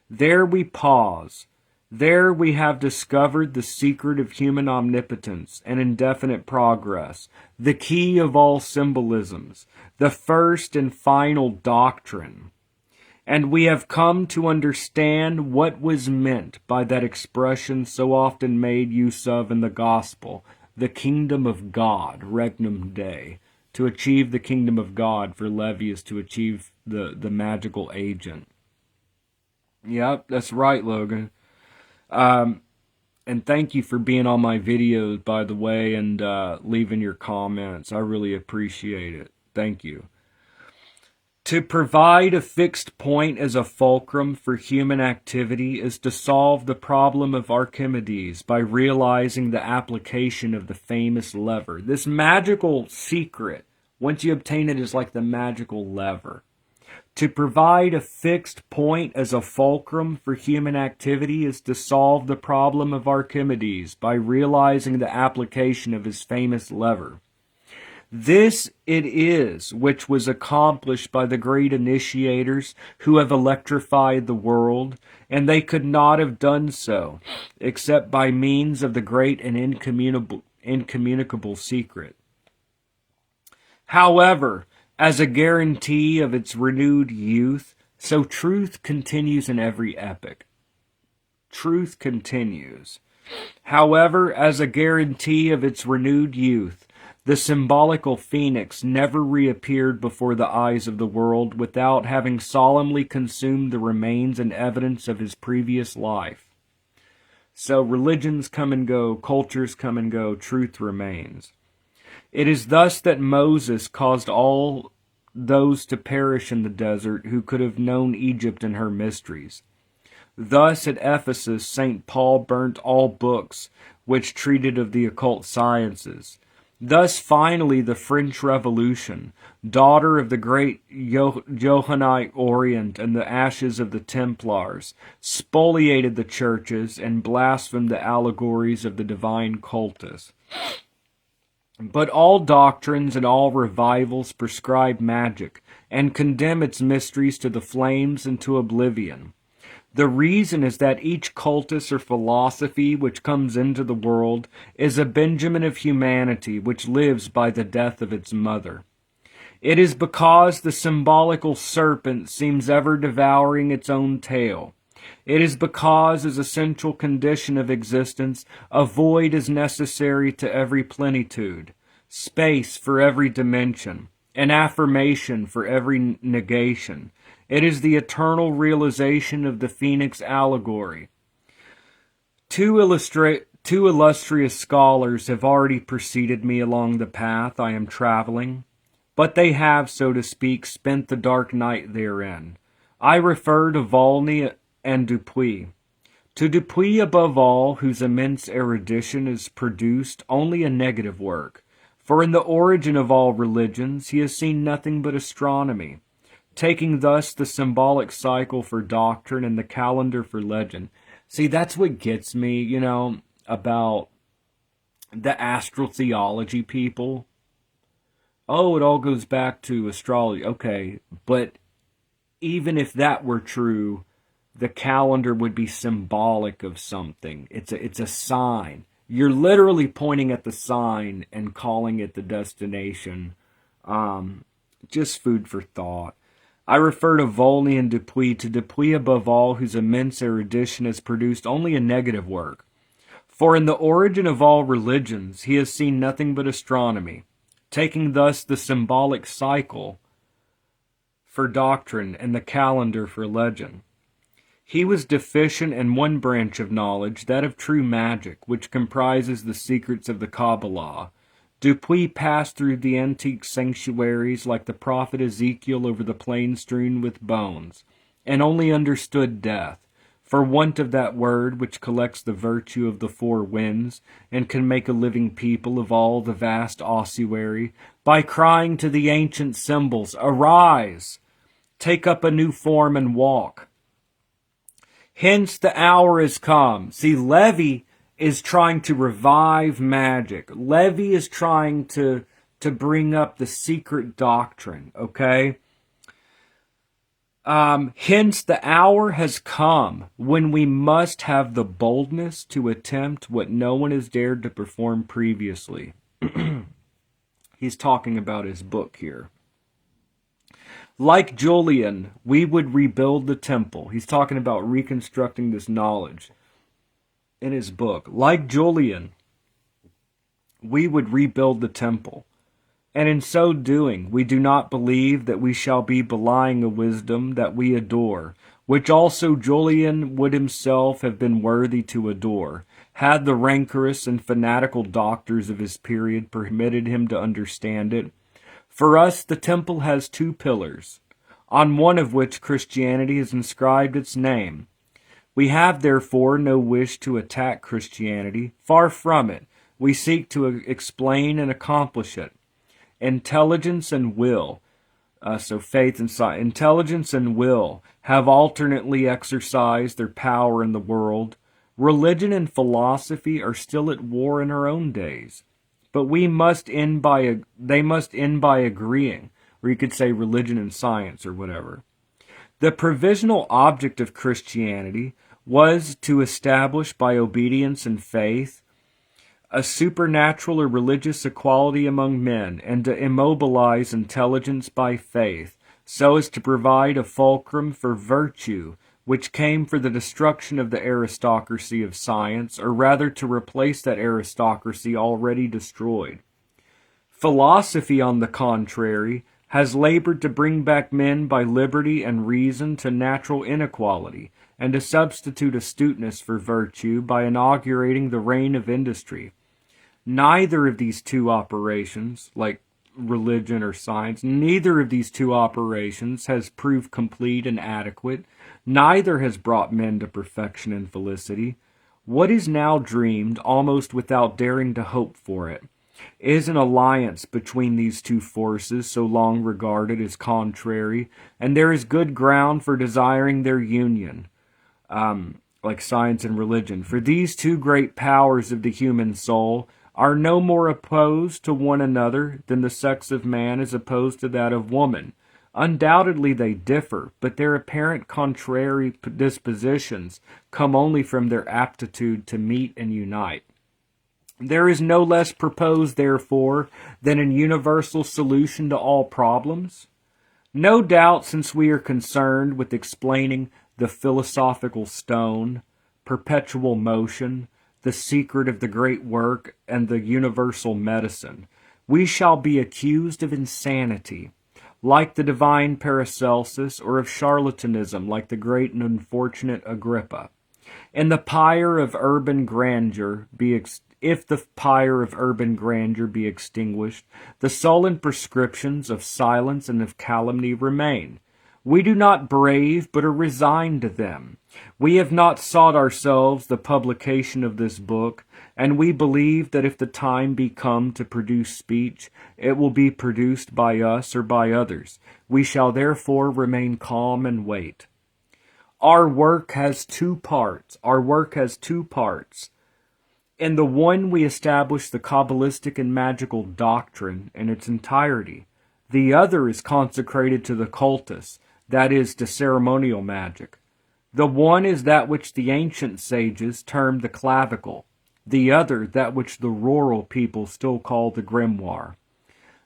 There we pause. There we have discovered the secret of human omnipotence and indefinite progress, the key of all symbolisms, the first and final doctrine. And we have come to understand what was meant by that expression so often made use of in the gospel, the kingdom of God, regnum Dei. To achieve the kingdom of God for Levy is to achieve the magical agent. Yep, that's right, Logan. And thank you for being on my videos, by the way, and leaving your comments. I really appreciate it. Thank you. To provide a fixed point as a fulcrum for human activity is to solve the problem of Archimedes by realizing the application of the famous lever. This magical secret, once you obtain it, is like the magical lever. To provide a fixed point as a fulcrum for human activity is to solve the problem of Archimedes by realizing the application of his famous lever. This it is which was accomplished by the great initiators who have electrified the world, and they could not have done so except by means of the great and incommunicable secret. However, as a guarantee of its renewed youth, so truth continues in every epoch. Truth continues. However, as a guarantee of its renewed youth, the symbolical phoenix never reappeared before the eyes of the world without having solemnly consumed the remains and evidence of his previous life. So religions come and go, cultures come and go, truth remains. It is thus that Moses caused all those to perish in the desert who could have known Egypt and her mysteries. Thus at Ephesus St. Paul burnt all books which treated of the occult sciences. Thus finally the French Revolution, daughter of the great Johannite Orient and the ashes of the Templars, spoliated the churches and blasphemed the allegories of the divine cultus. But all doctrines and all revivals prescribe magic, and condemn its mysteries to the flames and to oblivion. The reason is that each cultus or philosophy which comes into the world is a Benjamin of humanity which lives by the death of its mother. It is because the symbolical serpent seems ever devouring its own tail. It is because, as essential condition of existence, a void is necessary to every plenitude, space for every dimension, an affirmation for every negation. It is the eternal realization of the Phoenix allegory. Two illustrious scholars have already preceded me along the path I am traveling, but they have, so to speak, spent the dark night therein. I refer to Volney and Dupuy. To Dupuy above all, whose immense erudition has produced only a negative work, for in the origin of all religions he has seen nothing but astronomy, taking thus the symbolic cycle for doctrine and the calendar for legend. See, that's what gets me, about the astral theology people. Oh, it all goes back to astrology. Okay, but even if that were true, the calendar would be symbolic of something. It's a sign. You're literally pointing at the sign and calling it the destination. Just food for thought. I refer to Volney and Dupuy, to Dupuy above all, whose immense erudition has produced only a negative work. For in the origin of all religions he has seen nothing but astronomy, taking thus the symbolic cycle for doctrine and the calendar for legend. He was deficient in one branch of knowledge, that of true magic, which comprises the secrets of the Cabala. Dupuy passed through the antique sanctuaries like the prophet Ezekiel over the plain strewn with bones, and only understood death, for want of that word which collects the virtue of the four winds, and can make a living people of all the vast ossuary, by crying to the ancient symbols, "Arise! Take up a new form and walk." Hence the hour is come. See, Levy is trying to revive magic. Levy is trying to bring up the secret doctrine, okay? Hence the hour has come when we must have the boldness to attempt what no one has dared to perform previously. He's talking about his book here. Like Julian, we would rebuild the temple. He's talking about reconstructing this knowledge in his book. Like Julian, we would rebuild the temple. And in so doing, we do not believe that we shall be belying a wisdom that we adore, which also Julian would himself have been worthy to adore, had the rancorous and fanatical doctors of his period permitted him to understand it. For us, the temple has two pillars, on one of which Christianity has inscribed its name. We have, therefore, no wish to attack Christianity. Far from it. We seek to explain and accomplish it. Intelligence and will, so faith and science, intelligence and will have alternately exercised their power in the world. Religion and philosophy are still at war in our own days. But they must end by agreeing, or you could say religion and science or whatever. The provisional object of Christianity was to establish by obedience and faith a supernatural or religious equality among men, and to immobilize intelligence by faith, so as to provide a fulcrum for virtue, which came for the destruction of the aristocracy of science, or rather to replace that aristocracy already destroyed. Philosophy, on the contrary, has labored to bring back men by liberty and reason to natural inequality, and to substitute astuteness for virtue by inaugurating the reign of industry. Neither of these two operations, like religion or science, neither of these two operations has proved complete and adequate. Neither has brought men to perfection and felicity. What is now dreamed, almost without daring to hope for it, is an alliance between these two forces so long regarded as contrary, and there is good ground for desiring their union, like science and religion. For these two great powers of the human soul are no more opposed to one another than the sex of man is opposed to that of woman. Undoubtedly they differ, but their apparent contrary dispositions come only from their aptitude to meet and unite. There is no less proposed, therefore, than an universal solution to all problems. No doubt, since we are concerned with explaining the philosophical stone, perpetual motion, the secret of the great work, and the universal medicine, we shall be accused of insanity, like the divine Paracelsus, or of charlatanism, like the great and unfortunate Agrippa. And the pyre of urban grandeur if the pyre of urban grandeur be extinguished, the sullen prescriptions of silence and of calumny remain. We do not brave, but are resigned to them. We have not sought ourselves the publication of this book, and we believe that if the time be come to produce speech, it will be produced by us or by others. We shall therefore remain calm and wait. Our work has two parts. In the one, we establish the Kabbalistic and magical doctrine in its entirety. The other is consecrated to the cultus, that is, to ceremonial magic. The one is that which the ancient sages termed the clavicle, the other that which the rural people still call the grimoire.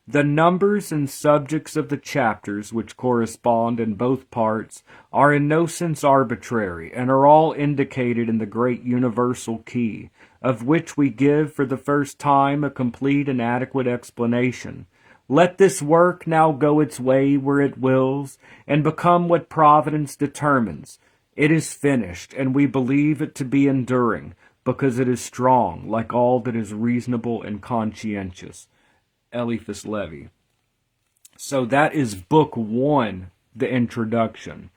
The numbers and subjects of the chapters which correspond in both parts are in no sense arbitrary, and are all indicated in the great universal key, of which we give for the first time a complete and adequate explanation. Let this work now go its way where it wills, and become what Providence determines. It is finished, and we believe it to be enduring, because it is strong, like all that is reasonable and conscientious. Eliphas Levi. So that is book one, the introduction.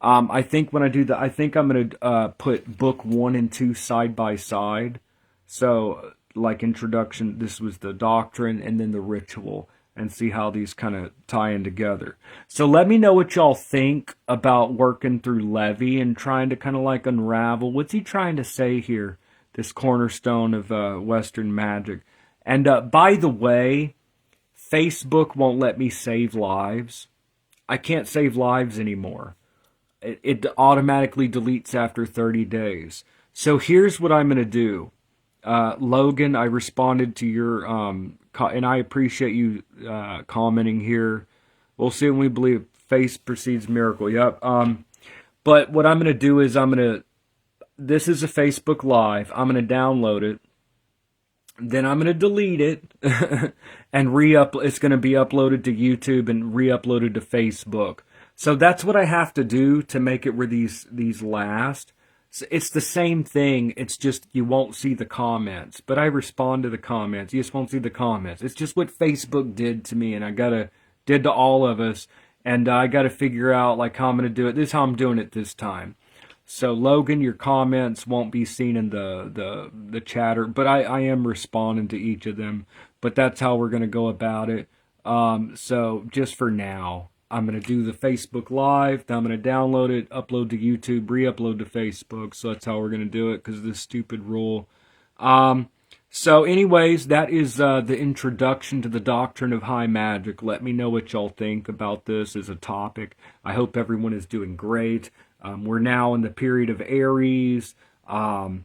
I think when I do that, I think I'm going to put book 1 and 2 side by side. So, like introduction, this was the doctrine, and then the ritual, and see how these kind of tie in together. So let me know what y'all think about working through Levy and trying to kind of like unravel. What's he trying to say here? This cornerstone of Western magic. And by the way, Facebook won't let me save lives. I can't save lives anymore. It automatically deletes after 30 days. So here's what I'm going to do. Logan, I responded to your, and I appreciate you commenting here. We'll see when we believe faith precedes miracle. Yep. But what I'm going to do is this is a Facebook Live. I'm going to download it. Then I'm going to delete it and it's going to be uploaded to YouTube and re-uploaded to Facebook. So that's what I have to do to make it where these last. It's the same thing. It's just you won't see the comments. But I respond to the comments. You just won't see the comments. It's just what Facebook did to me, and did to all of us. And I got to figure out like how I'm going to do it. This is how I'm doing it this time. So Logan, your comments won't be seen in the chatter, but I am responding to each of them. But that's how we're going to go about it. So just for now, I'm going to do the Facebook Live. Then I'm going to download it, upload to YouTube, re-upload to Facebook. So that's how we're going to do it because of this stupid rule. So anyways, that is the introduction to the doctrine of high magic. Let me know what y'all think about this as a topic. I hope everyone is doing great. We're now in the period of Aries, and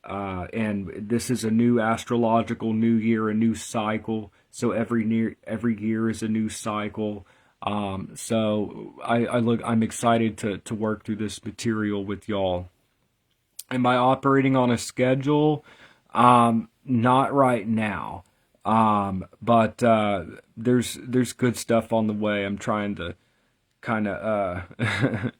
this is a new astrological new year, a new cycle. So every year is a new cycle. So I'm excited to work through this material with y'all. Am I operating on a schedule? Not right now. But there's good stuff on the way. I'm trying to kind of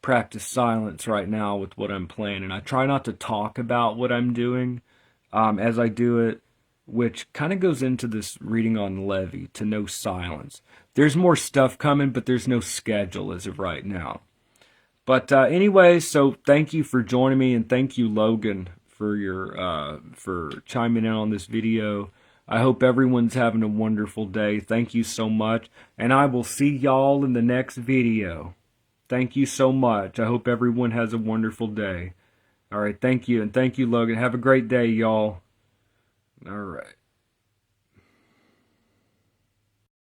practice silence right now with what I'm playing, and I try not to talk about what I'm doing as I do it, which kind of goes into this reading on Levy, to know silence. There's more stuff coming, but there's no schedule as of right now. But anyway, so thank you for joining me, and thank you, Logan, for your for chiming in on this video. I hope everyone's having a wonderful day. Thank you so much, and I will see y'all in the next video. Thank you so much. I hope everyone has a wonderful day. All right, thank you, and thank you, Logan. Have a great day, y'all. All right.